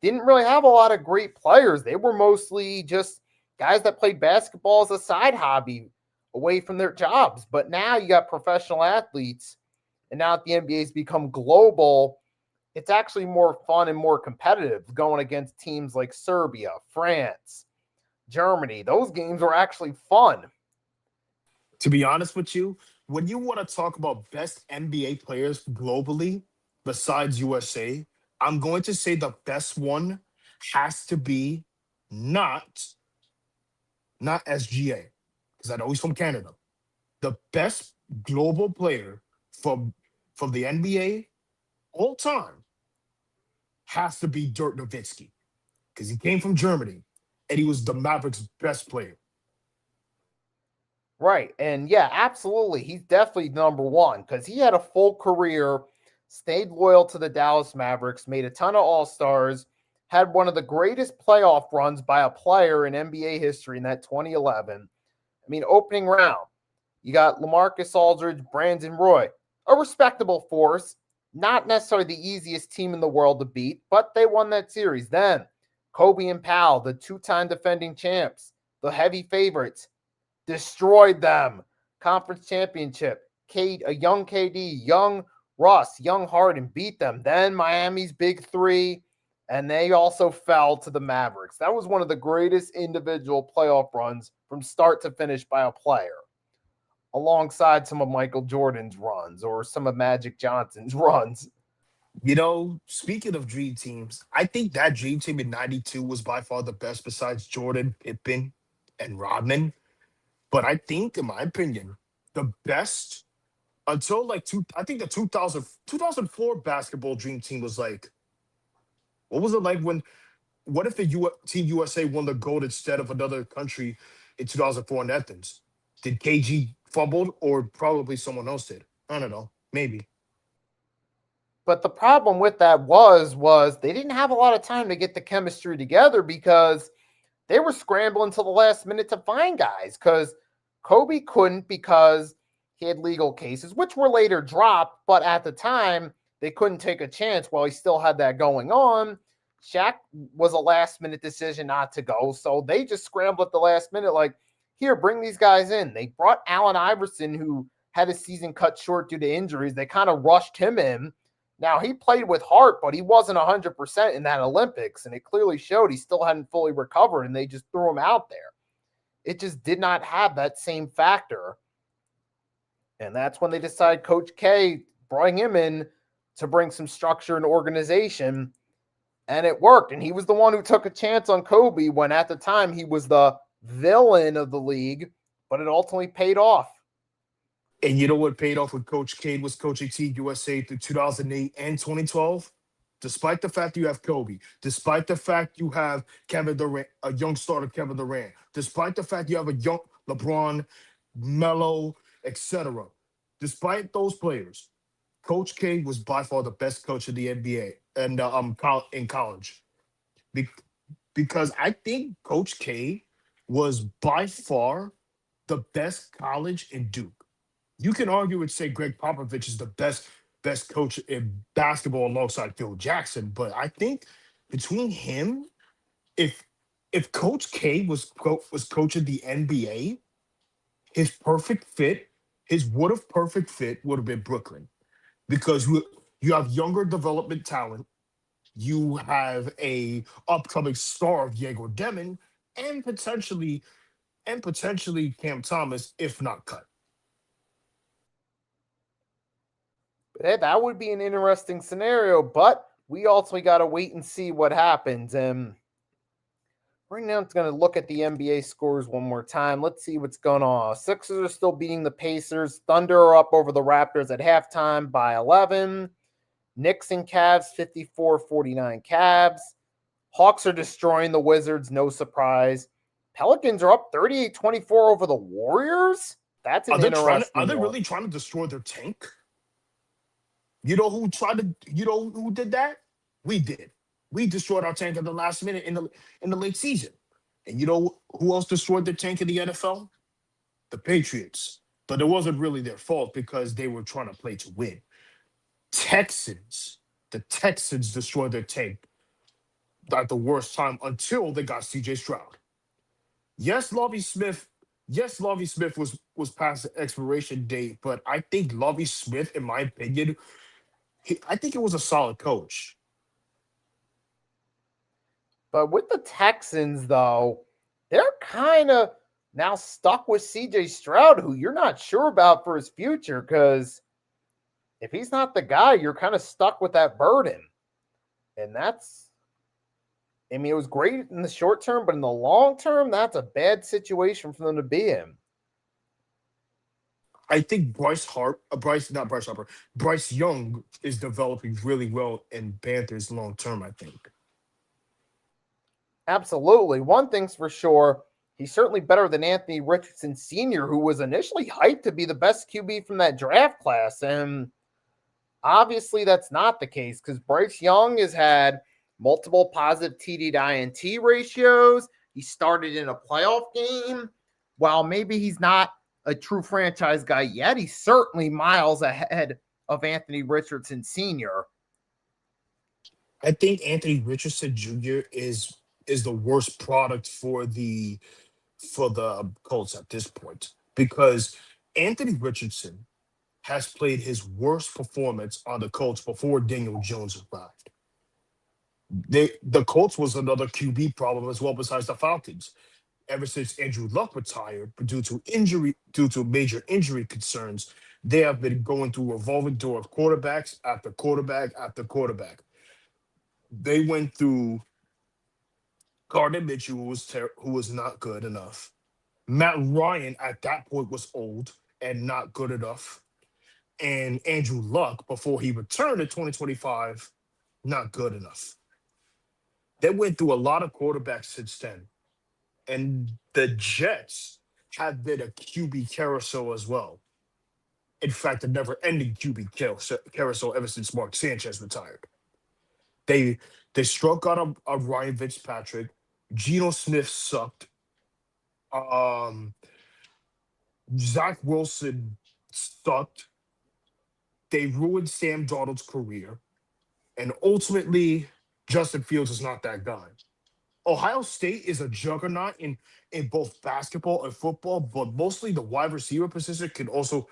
didn't really have a lot of great players. They were mostly just guys that played basketball as a side hobby away from their jobs. But now you got professional athletes, and now that the NBA's become global, it's actually more fun and more competitive going against teams like Serbia, France, Germany. Those games were actually fun. To be honest with you, when you want to talk about best NBA players globally, besides USA, I'm going to say the best one has to be not SGA, because I know he's from Canada. The best global player from the NBA all time has to be Dirk Nowitzki, because he came from Germany and he was the Mavericks' best player. Right. And yeah, absolutely. He's definitely number one because he had a full career stayed loyal to the Dallas Mavericks, made a ton of All-Stars, had one of the greatest playoff runs by a player in NBA history in that 2011. I mean, opening round, you got LaMarcus Aldridge, Brandon Roy, a respectable force, not necessarily the easiest team in the world to beat, but they won that series. Then Kobe and Powell, the two-time defending champs, the heavy favorites, destroyed them. Conference championship. A young KD, young Russ, young Harden beat them. Then Miami's big three, and they also fell to the Mavericks. That was one of the greatest individual playoff runs from start to finish by a player, alongside some of Michael Jordan's runs or some of Magic Johnson's runs. You know, speaking of dream teams, I think that dream team in '92 was by far the best besides Jordan, Pippen, and Rodman. But I think, in my opinion, the best until I think the 2004 basketball dream team was like, what was it like what if the Team USA won the gold instead of another country in 2004 in Athens? Did KG fumbled or probably someone else did? I don't know. Maybe. But the problem with that was they didn't have a lot of time to get the chemistry together because they were scrambling to the last minute to find guys, because Kobe couldn't because he had legal cases, which were later dropped, but at the time, they couldn't take a chance while he still had that going on. Shaq was a last-minute decision not to go, so they just scrambled at the last minute like, here, bring these guys in. They brought Allen Iverson, who had his season cut short due to injuries. They kind of rushed him in. Now, he played with heart, but he wasn't 100% in that Olympics, and it clearly showed he still hadn't fully recovered, and they just threw him out there. It just did not have that same factor. And that's when they decided Coach K bring him in to bring some structure and organization, and it worked. And he was the one who took a chance on Kobe when at the time he was the villain of the league, but it ultimately paid off. And you know what paid off when Coach K was coaching Team USA through 2008 and 2012? Despite the fact you have Kobe, despite the fact you have Kevin Durant, a young starter Kevin Durant, despite the fact you have a young LeBron, Melo, etc. Despite those players, Coach K was by far the best coach in the NBA and in college. Because I think Coach K was by far the best college in Duke. You can argue and say Greg Popovich is the best coach in basketball alongside Phil Jackson, but I think between him, if Coach K was coaching the NBA, his perfect fit, his perfect fit would have been Brooklyn, because you have younger development talent, you have a upcoming star of Diego Demon, and potentially Cam Thomas, if not cut. That would be an interesting scenario, but we also got to wait and see what happens. And right now, it's going to look at the NBA scores one more time. Let's see what's going on. Sixers are still beating the Pacers. Thunder are up over the Raptors at halftime by 11. Knicks and Cavs, 54-49 Cavs. Hawks are destroying the Wizards, no surprise. Pelicans are up 38-24 over the Warriors. That's an interesting Are they one. really trying to destroy their tank? You know who did that? We did. We destroyed our tank at the last minute in the late season. And you know who else destroyed their tank in the NFL? The Patriots. But it wasn't really their fault because they were trying to play to win. The Texans destroyed their tank at the worst time until they got CJ Stroud. Yes, Lovie Smith was past the expiration date, but I think Lovie Smith, in my opinion, I think it was a solid coach. But with the Texans, though, they're kind of now stuck with CJ Stroud, who you're not sure about for his future, because if he's not the guy, you're kind of stuck with that burden. And it was great in the short term, but in the long term, that's a bad situation for them to be in. I think Bryce Young is developing really well in Panthers long term, I think. Absolutely. One thing's for sure, he's certainly better than Anthony Richardson Sr., who was initially hyped to be the best QB from that draft class. And Obviously, that's not the case because Bryce Young has had multiple positive TD to INT ratios. He started in a playoff game. While maybe he's not a true franchise guy yet, he's certainly miles ahead of Anthony Richardson Sr. I think Anthony Richardson Jr. is the worst product for the Colts at this point, because Anthony Richardson has played his worst performance on the Colts before Daniel Jones arrived. The Colts was another QB problem as well, besides the Falcons. Ever since Andrew Luck retired, but due to major injury concerns, they have been going through a revolving door of quarterbacks after quarterback after quarterback. They went through Gardner Mitchell, who was not good enough. Matt Ryan at that point was old and not good enough. And Andrew Luck, before he returned in 2025, not good enough. They went through a lot of quarterbacks since then. And the Jets have been a QB carousel as well. In fact, a never-ending QB carousel ever since Mark Sanchez retired. They struck out a Ryan Fitzpatrick. Geno Smith sucked. Zach Wilson sucked. They ruined Sam Darnold's career. And ultimately, Justin Fields is not that guy. Ohio State is a juggernaut in both basketball and football, but mostly the wide receiver position can also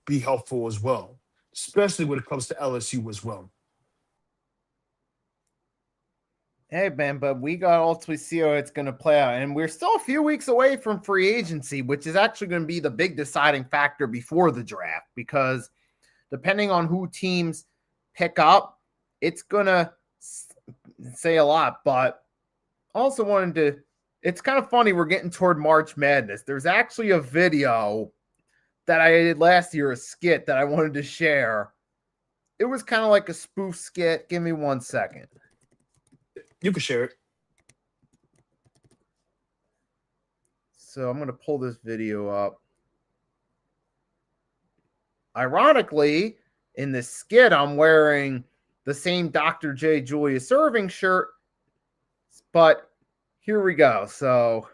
be helpful as well, especially when it comes to LSU as well. Hey, man, but we got to ultimately see how it's going to play out. And we're still a few weeks away from free agency, which is actually going to be the big deciding factor before the draft, because depending on who teams pick up, it's going to say a lot. But also wanted to, it's kind of funny, we're getting toward March Madness. There's actually a video that I did last year, a skit that I wanted to share. It was kind of like a spoof skit. Give me 1 second. You can share it. So I'm going to pull this video up. Ironically, in this skit, I'm wearing the same Dr. J. Julius Erving shirt, but here we go. So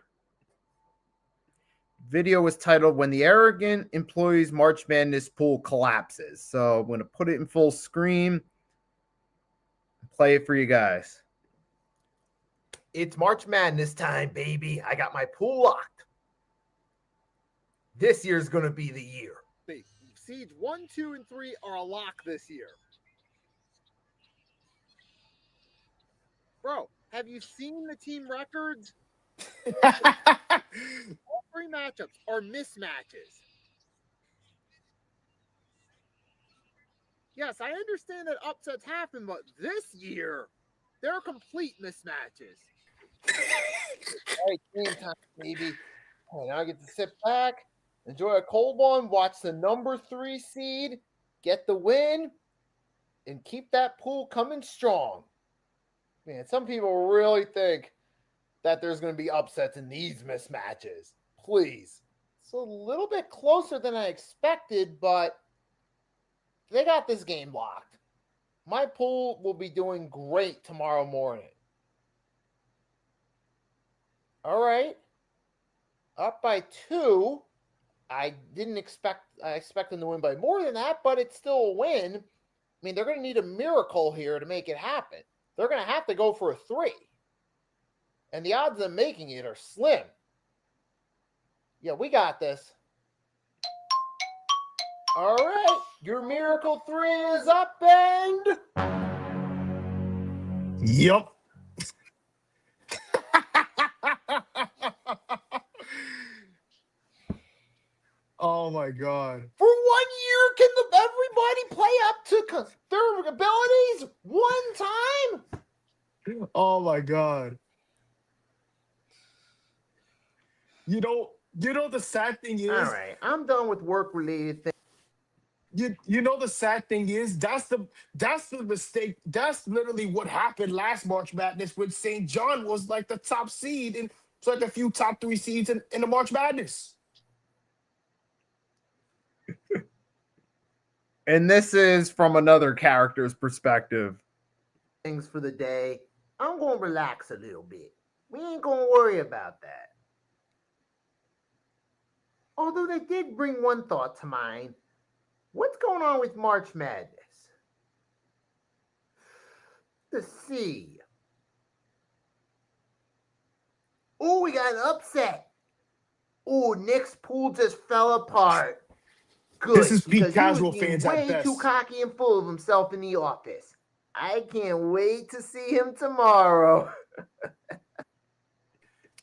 video was titled "When the Arrogant Employees March Madness Pool Collapses." So I'm going to put it in full screen and play it for you guys. It's March Madness time, baby. I got my pool locked. This year's going to be the year. Seeds 1, 2, and 3 are a lock this year. Bro, have you seen the team records? All 3 matchups are mismatches. Yes, I understand that upsets happen, but this year, they're complete mismatches. All right, game time, baby. All right, now I get to sit back, enjoy a cold one, watch the number 3 seed, get the win, and keep that pool coming strong. Man, some people really think that there's going to be upsets in these mismatches. Please. It's a little bit closer than I expected, but they got this game locked. My pool will be doing great tomorrow morning. All right. Up by 2. I expect them to win by more than that, but it's still a win. I mean, they're going to need a miracle here to make it happen. They're going to have to go for a 3. And the odds of making it are slim. Yeah, we got this. All right. Your miracle 3 is up, and... Yup. Oh my God. For 1 year, can everybody play up to their abilities one time? Oh my God. You know the sad thing is. All right, I'm done with work-related things. You know the sad thing is that's the mistake. That's literally what happened last March Madness when St. John was like the top seed and it's like a few top 3 seeds in the March Madness. And this is from another character's perspective. Things for the day. I'm going to relax a little bit. We ain't going to worry about that. Although they did bring one thought to mind. What's going on with March Madness? The sea. Oh, we got an upset. Oh, Nick's pool just fell apart. Good. This is peak because he casual was being fans at way best. too cocky and full of himself in the office. I can't wait to see him tomorrow.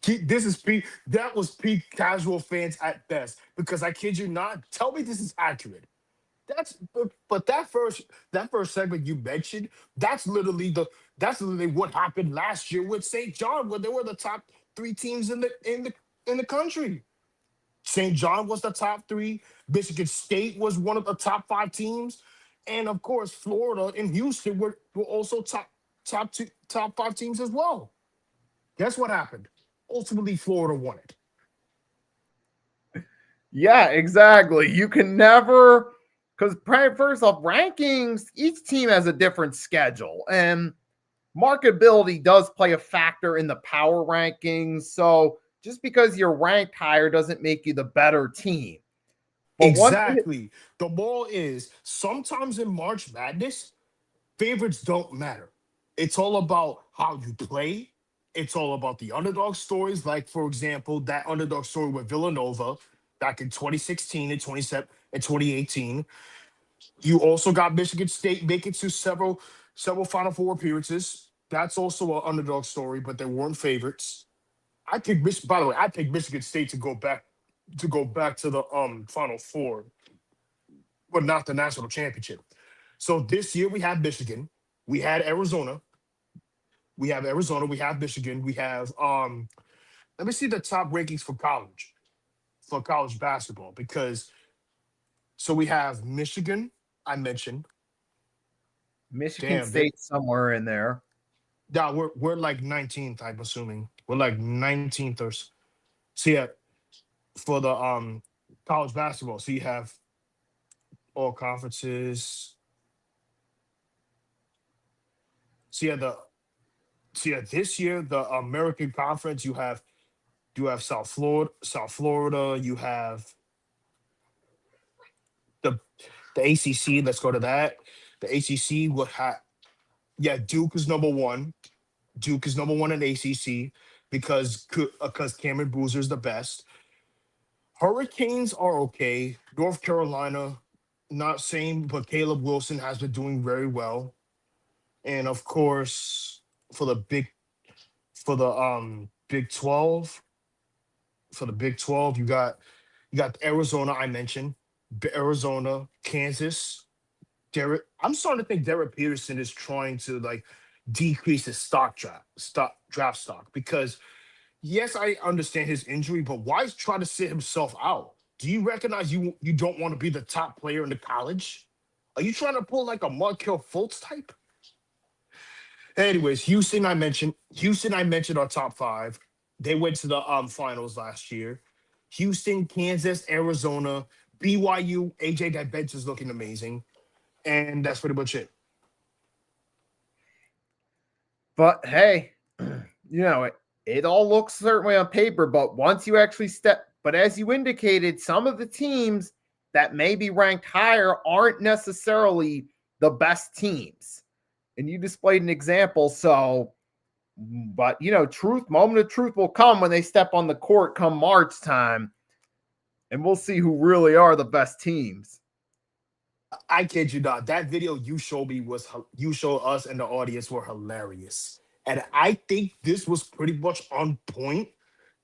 This is peak. That was peak casual fans at best. Because I kid you not, tell me this is accurate. But that first segment you mentioned, that's literally what happened last year with St. John, where they were the top 3 teams in the country. St. John was the top 3. Michigan State was one of the top 5 teams, and of course, Florida and Houston were also top 5 teams as well. Guess what happened? Ultimately, Florida won it. Yeah, exactly. You can never, because first off, rankings, each team has a different schedule, and marketability does play a factor in the power rankings. So just because you're ranked higher doesn't make you the better team. But Exactly. The ball is sometimes in March Madness, favorites don't matter. It's all about how you play. It's all about the underdog stories. Like, for example, that underdog story with Villanova back in 2016 and 2018. You also got Michigan State making to several Final Four appearances. That's also an underdog story, but they weren't favorites. By the way, I picked Michigan State to go back to the Final Four, but not the national championship. So this year we have Michigan, we had Arizona, we have Michigan, we have let me see the top rankings for college basketball, because so we have Michigan, I mentioned. Michigan State somewhere in there. Yeah, we're like 19th, I'm assuming. We're like 19th or so. Yeah, for the college basketball. So you have all conferences. So yeah, this year the American Conference, you have South Florida, you have the ACC. Let's go to that. The ACC will have, yeah, Duke is number 1. Duke is number 1 in ACC because Cameron Boozer is the best. Hurricanes are okay. North Carolina, not same, but Caleb Wilson has been doing very well. And of course, for the Big 12, you got Arizona, I mentioned. Arizona, Kansas. I'm starting to think Derek Peterson is trying to like decrease his draft stock, because yes, I understand his injury, but why try to sit himself out? Do you recognize you don't want to be the top player in the college? Are you trying to pull like a Markelle Fultz type? Anyways, Houston, I mentioned our top 5. They went to the finals last year. Houston, Kansas, Arizona, BYU, AJ that bench is looking amazing. And that's pretty much it. But hey, it all looks certainly on paper, but once you actually but as you indicated, some of the teams that may be ranked higher aren't necessarily the best teams. And you displayed an example. So, but moment of truth will come when they step on the court come March time, and we'll see who really are the best teams. I kid you not. That video you showed us and the audience were hilarious. And I think this was pretty much on point,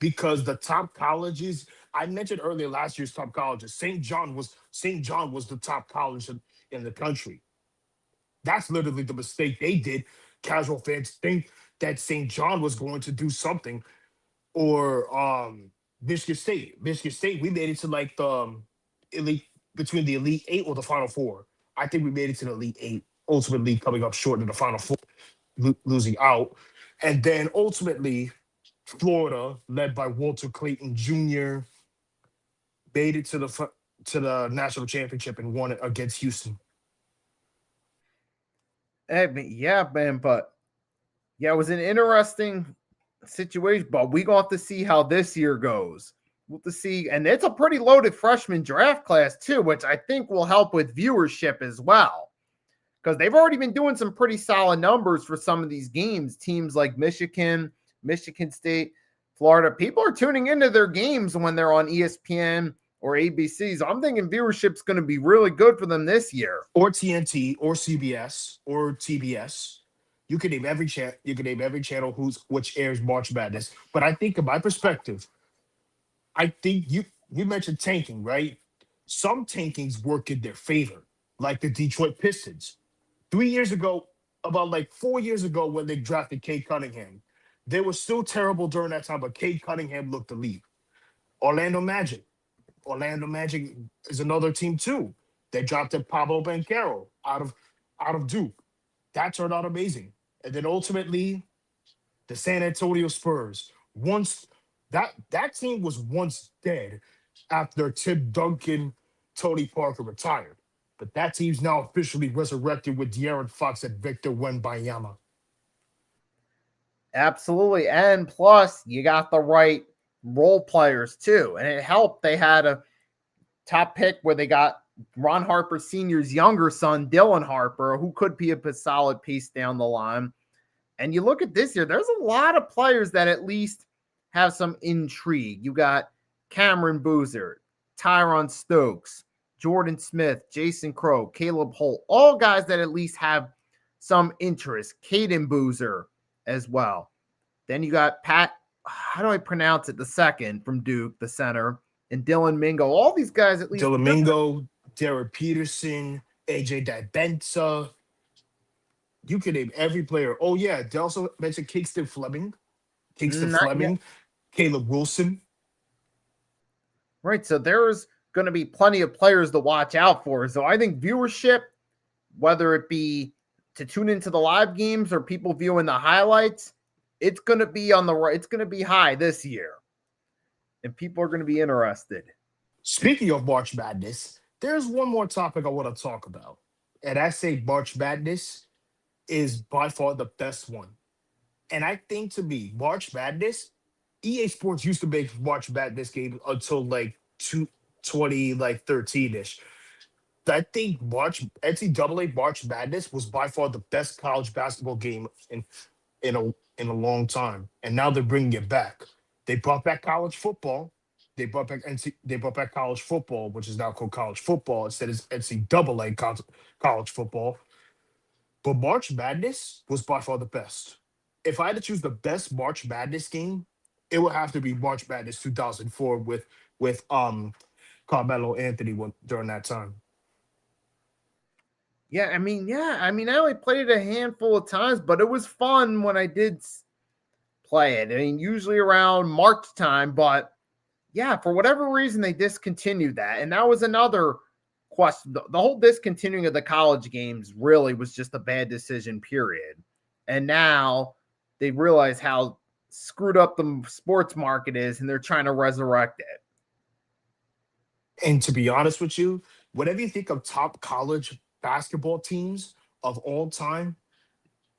because the top colleges, I mentioned earlier last year's top colleges, St. John was the top college in the country. That's literally the mistake they did. Casual fans think that St. John was going to do something, or Michigan State. Michigan State, we made it to like the elite, between the Elite 8 or the Final 4. I think we made it to the Elite 8, ultimately coming up short in the Final 4, losing out. And then ultimately, Florida, led by Walter Clayton Jr., made it to the national championship and won it against Houston. Yeah, man, but yeah, it was an interesting situation, but we gonna have to see how this year goes. We'll have to see, and it's a pretty loaded freshman draft class too, which I think will help with viewership as well. Because they've already been doing some pretty solid numbers for some of these games. Teams like Michigan, Michigan State, Florida, people are tuning into their games when they're on ESPN or ABC. So I'm thinking viewership's going to be really good for them this year. Or TNT, or CBS, or TBS. You can name every channel. You can name every channel which airs March Madness. But I think, in my perspective, I think you mentioned tanking, right? Some tankings work in their favor, like the Detroit Pistons. 3 years ago, about like 4 years ago, when they drafted Cade Cunningham, they were still terrible during that time, but Cade Cunningham looked elite. Orlando Magic. Orlando Magic is another team too. They drafted Pablo Banchero out of Duke. That turned out amazing. And then ultimately, the San Antonio Spurs. Once that team was once dead after Tim Duncan, Tony Parker retired. But that team's now officially resurrected with De'Aaron Fox and Victor Wembanyama. Absolutely. And plus, you got the right role players too. And it helped. They had a top pick where they got Ron Harper Sr.'s younger son, Dylan Harper, who could be a solid piece down the line. And you look at this year, there's a lot of players that at least have some intrigue. You got Cameron Boozer, Tyron Stokes, Jordan Smith, Jason Crow, Caleb Holt, all guys that at least have some interest. Caden Boozer as well. Then you got Pat, how do I pronounce it? The second from Duke, the center, and Dylan Mingo. All these guys at least. Dylan Mingo, Derek Peterson, AJ Dibenza. You can name every player. Oh, yeah. They also mentioned Kingston Fleming. Caleb Wilson. Right. So there's going to be plenty of players to watch out for. So I think viewership, whether it be to tune into the live games or people viewing the highlights, it's going to be on the right. It's going to be high this year. And people are going to be interested. Speaking of March Madness, there's one more topic I want to talk about. And I say March Madness is by far the best one. And I think, to me, March Madness, EA Sports used to make March Madness games until like 2013-ish. I think NCAA March Madness was by far the best college basketball game in a long time. And now they're bringing it back. They brought back college football. They brought back college football, which is now called college football instead of NCAA college football. But March Madness was by far the best. If I had to choose the best March Madness game, it would have to be March Madness 2004 with Carmelo Anthony during that time. Yeah, I mean, I only played it a handful of times, but it was fun when I did play it. I mean, usually around March time, but yeah, for whatever reason, they discontinued that. And that was another question. The whole discontinuing of the college games really was just a bad decision, period. And now they realize how screwed up the sports market is, and they're trying to resurrect it. And to be honest with you, whenever you think of top college basketball teams of all time,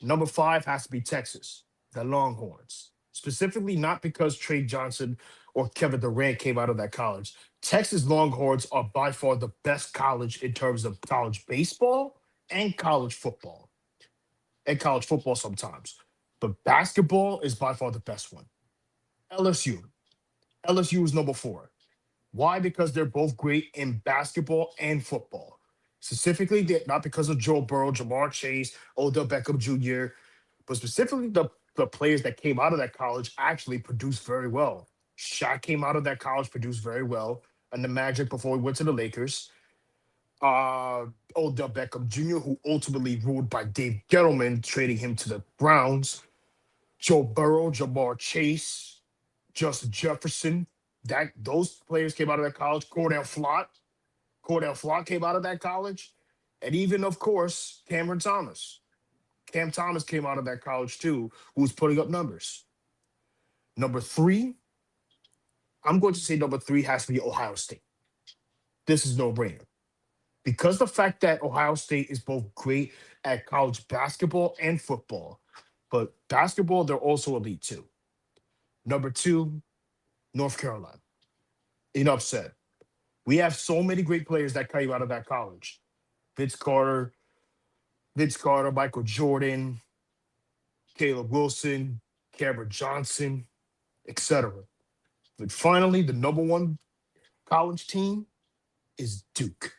number 5 has to be Texas, the Longhorns. Specifically, not because Trey Johnson or Kevin Durant came out of that college. Texas Longhorns are by far the best college in terms of college baseball and college football. And college football sometimes. But basketball is by far the best one. LSU. LSU is number 4. Why? Because they're both great in basketball and football. Specifically, not because of Joe Burrow, Jamar Chase, Odell Beckham Jr., but specifically the players that came out of that college actually produced very well. Shaq came out of that college, produced very well, and the Magic before he went to the Lakers. Odell Beckham Jr., who ultimately ruled by Dave Gettleman, trading him to the Browns. Joe Burrow, Jamar Chase, Justin Jefferson. Those players came out of that college. Cordell Flott came out of that college. And even, of course, Cameron Thomas. Cam Thomas came out of that college too, who was putting up numbers. Number 3, I'm going to say number 3 has to be Ohio State. This is no-brainer. because the fact that Ohio State is both great at college basketball and football, but basketball, they're also elite too. Number two, North Carolina. Enough said. We have so many great players that came out of that college. Vince Carter, Michael Jordan, Caleb Wilson, Cameron Johnson, etc. But finally, the number one college team is Duke.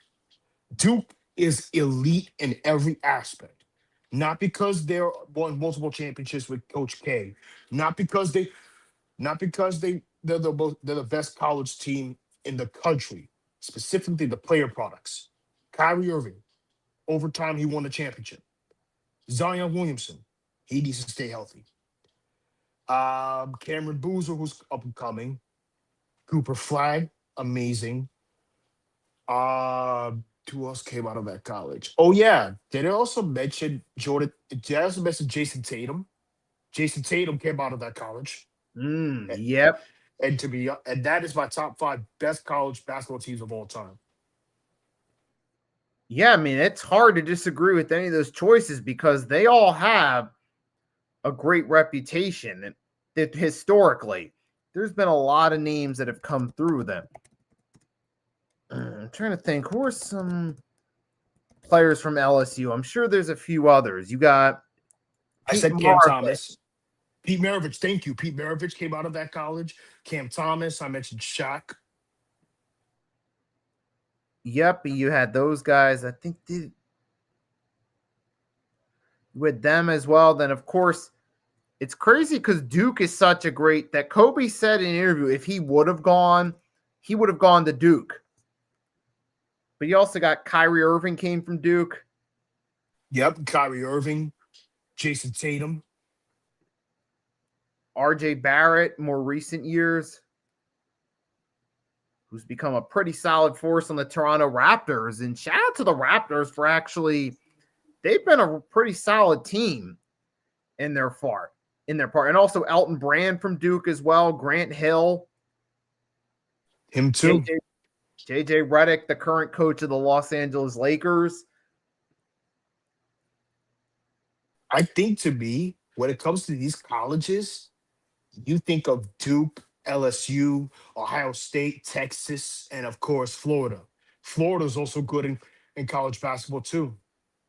Duke is elite in every aspect. Not because they're won multiple championships with Coach K. They're the best college team in the country, specifically the player products. Kyrie Irving, over time, he won the championship. Zion Williamson, he needs to stay healthy. Cameron Boozer, who's up and coming. Cooper Flag, amazing. Who else came out of that college? Oh yeah, did I also mention Jordan? Did I also mention Jason Tatum? Jason Tatum came out of that college, Yep. and that is my top 5 best college basketball teams of all time. Yeah, I mean, it's hard to disagree with any of those choices because they all have a great reputation. And that historically, there's been a lot of names that have come through them. I'm trying to think, who are some players from LSU? I'm sure there's a few others. You got I Pete said Cam Maravich. Thomas. Pete Maravich, thank you. Pete Maravich came out of that college. Cam Thomas, I mentioned Shaq. Yep, you had those guys. I think you had them as well. Then, of course, it's crazy because Duke is such a great that Kobe said in an interview if he would have gone to Duke. But you also got Kyrie Irving came from Duke. Yep, Kyrie Irving, Jason Tatum. RJ Barrett, more recent years, who's become a pretty solid force on the Toronto Raptors. And shout out to the Raptors for they've been a pretty solid team in their part. And also Elton Brand from Duke as well, Grant Hill. Him too. JJ Redick, the current coach of the Los Angeles Lakers. I think to me, when it comes to these colleges, you think of Duke, LSU, Ohio State, Texas, and of course, Florida. Florida is also good in college basketball too,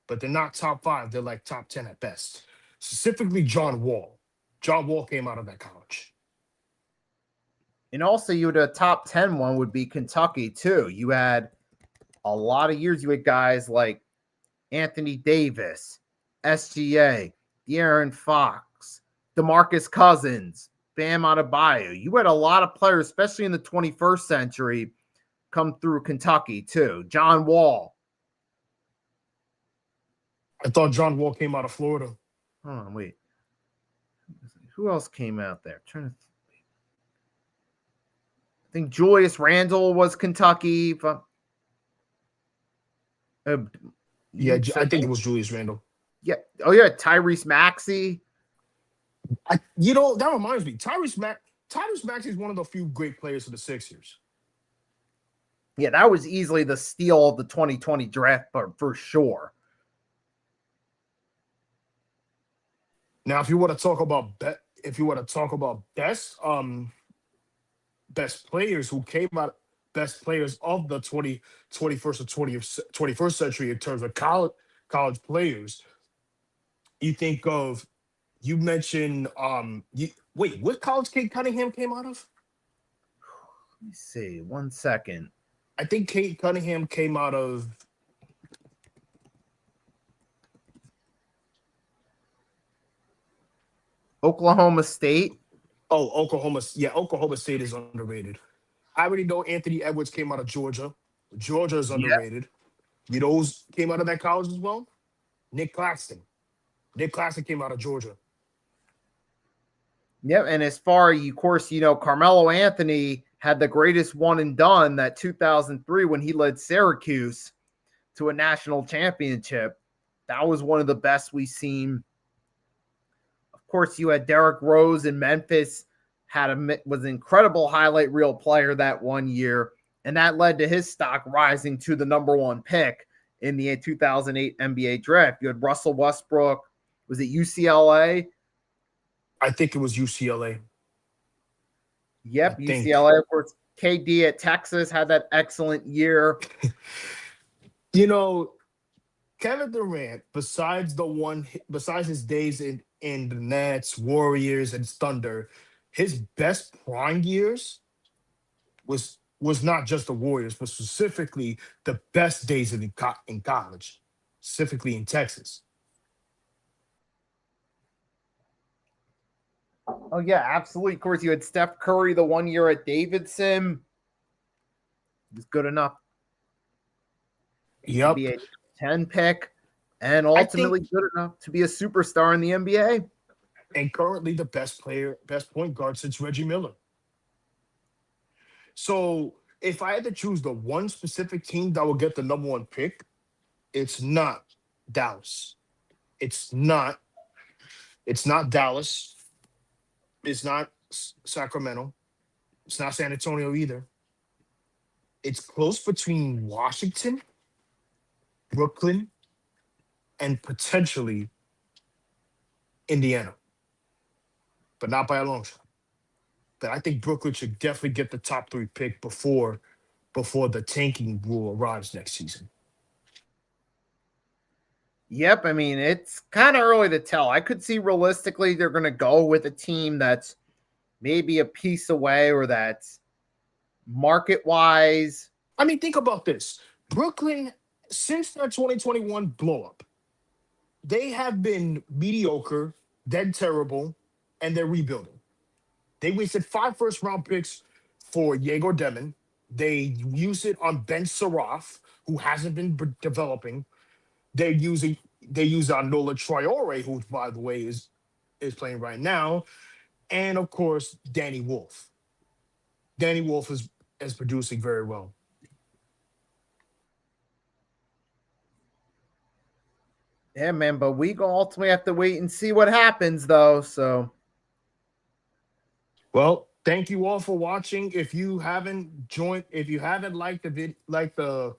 but they're not top 5. They're like top 10 at best. Specifically, John Wall. John Wall came out of that college. And also, you had a top 10 one would be Kentucky, too. You had a lot of years. You had guys like Anthony Davis, SGA, De'Aaron Fox, DeMarcus Cousins, Bam Adebayo. You had a lot of players, especially in the 21st century, come through Kentucky, too. John Wall. I thought John Wall came out of Florida. Hold on, wait. Who else came out there? I think Julius Randle was Kentucky. I think it was Julius Randle. Yeah. Oh, yeah. Tyrese Maxey. That reminds me. Tyrese Maxey is one of the few great players for the Sixers. Yeah, that was easily the steal of the 2020 draft, but for sure. Now, if you want to talk about best players who came out, best players of the 21st or 21st century in terms of college players, you mentioned what college Kate Cunningham came out of? Let me see. 1 second. I think Kate Cunningham came out of Oklahoma State. Oh, Oklahoma. Yeah, Oklahoma State is underrated. I already know Anthony Edwards came out of Georgia. Georgia is underrated. You know who came out of that college as well? Nick Claxton. Nick Claxton came out of Georgia. Yep, and as far as, of course, Carmelo Anthony had the greatest one and done that 2003 when he led Syracuse to a national championship. That was one of the best we've seen. Of course, you had Derrick Rose in Memphis, was an incredible highlight reel player that one year, and that led to his stock rising to the number 1 pick in the 2008 NBA draft. You had Russell Westbrook. Was it UCLA? I think it was UCLA. Yep, I think. UCLA. Of course, KD at Texas had that excellent year. You know, Kevin Durant, besides his days in the Nets, Warriors, and Thunder, his best prime years was not just the Warriors, but specifically the best days in college, specifically in Texas. Oh, yeah, absolutely. Of course, you had Steph Curry the 1 year at Davidson. It was good enough. Yep. To be a 10 pick and ultimately good enough to be a superstar in the NBA. And currently the best point guard since Reggie Miller. So if I had to choose the one specific team that will get the number 1 pick, it's not Dallas. It's not Dallas. It's not Sacramento. It's not San Antonio either. It's close between Washington, Brooklyn, and potentially Indiana. But not by a long shot. But I think Brooklyn should definitely get the top 3 pick before the tanking rule arrives next season. Yep, I mean, it's kind of early to tell. I could see realistically they're going to go with a team that's maybe a piece away or that's market-wise. I mean, think about this. Brooklyn, since their 2021 blow-up, they have been mediocre, then terrible, and they're rebuilding. They wasted 5 first-round picks for Yegor Demon. They used it on Ben Saraf, who hasn't been developing. They use on Nola Traore, who, by the way, is playing right now, and of course Danny Wolf. Danny Wolf is producing very well. Yeah, man, but we gonna ultimately have to wait and see what happens, though. So, well, thank you all for watching. If you haven't liked the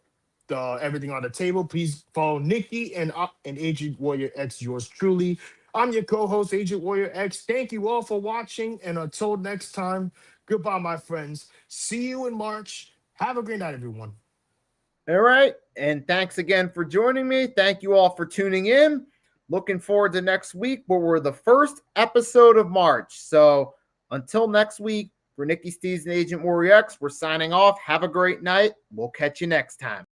Everything on the Table, please follow Nikki and Agent Warrior X, yours truly. I'm your co-host, Agent Warrior X. Thank you all for watching, and until next time, goodbye, my friends. See you in March. Have a great night, everyone. all right, and thanks again for joining me. Thank you all for tuning in. Looking forward to next week, where we're the first episode of March. So until next week, for Nikki Steves and Agent Warrior X, we're signing off. Have a great night. We'll catch you next time.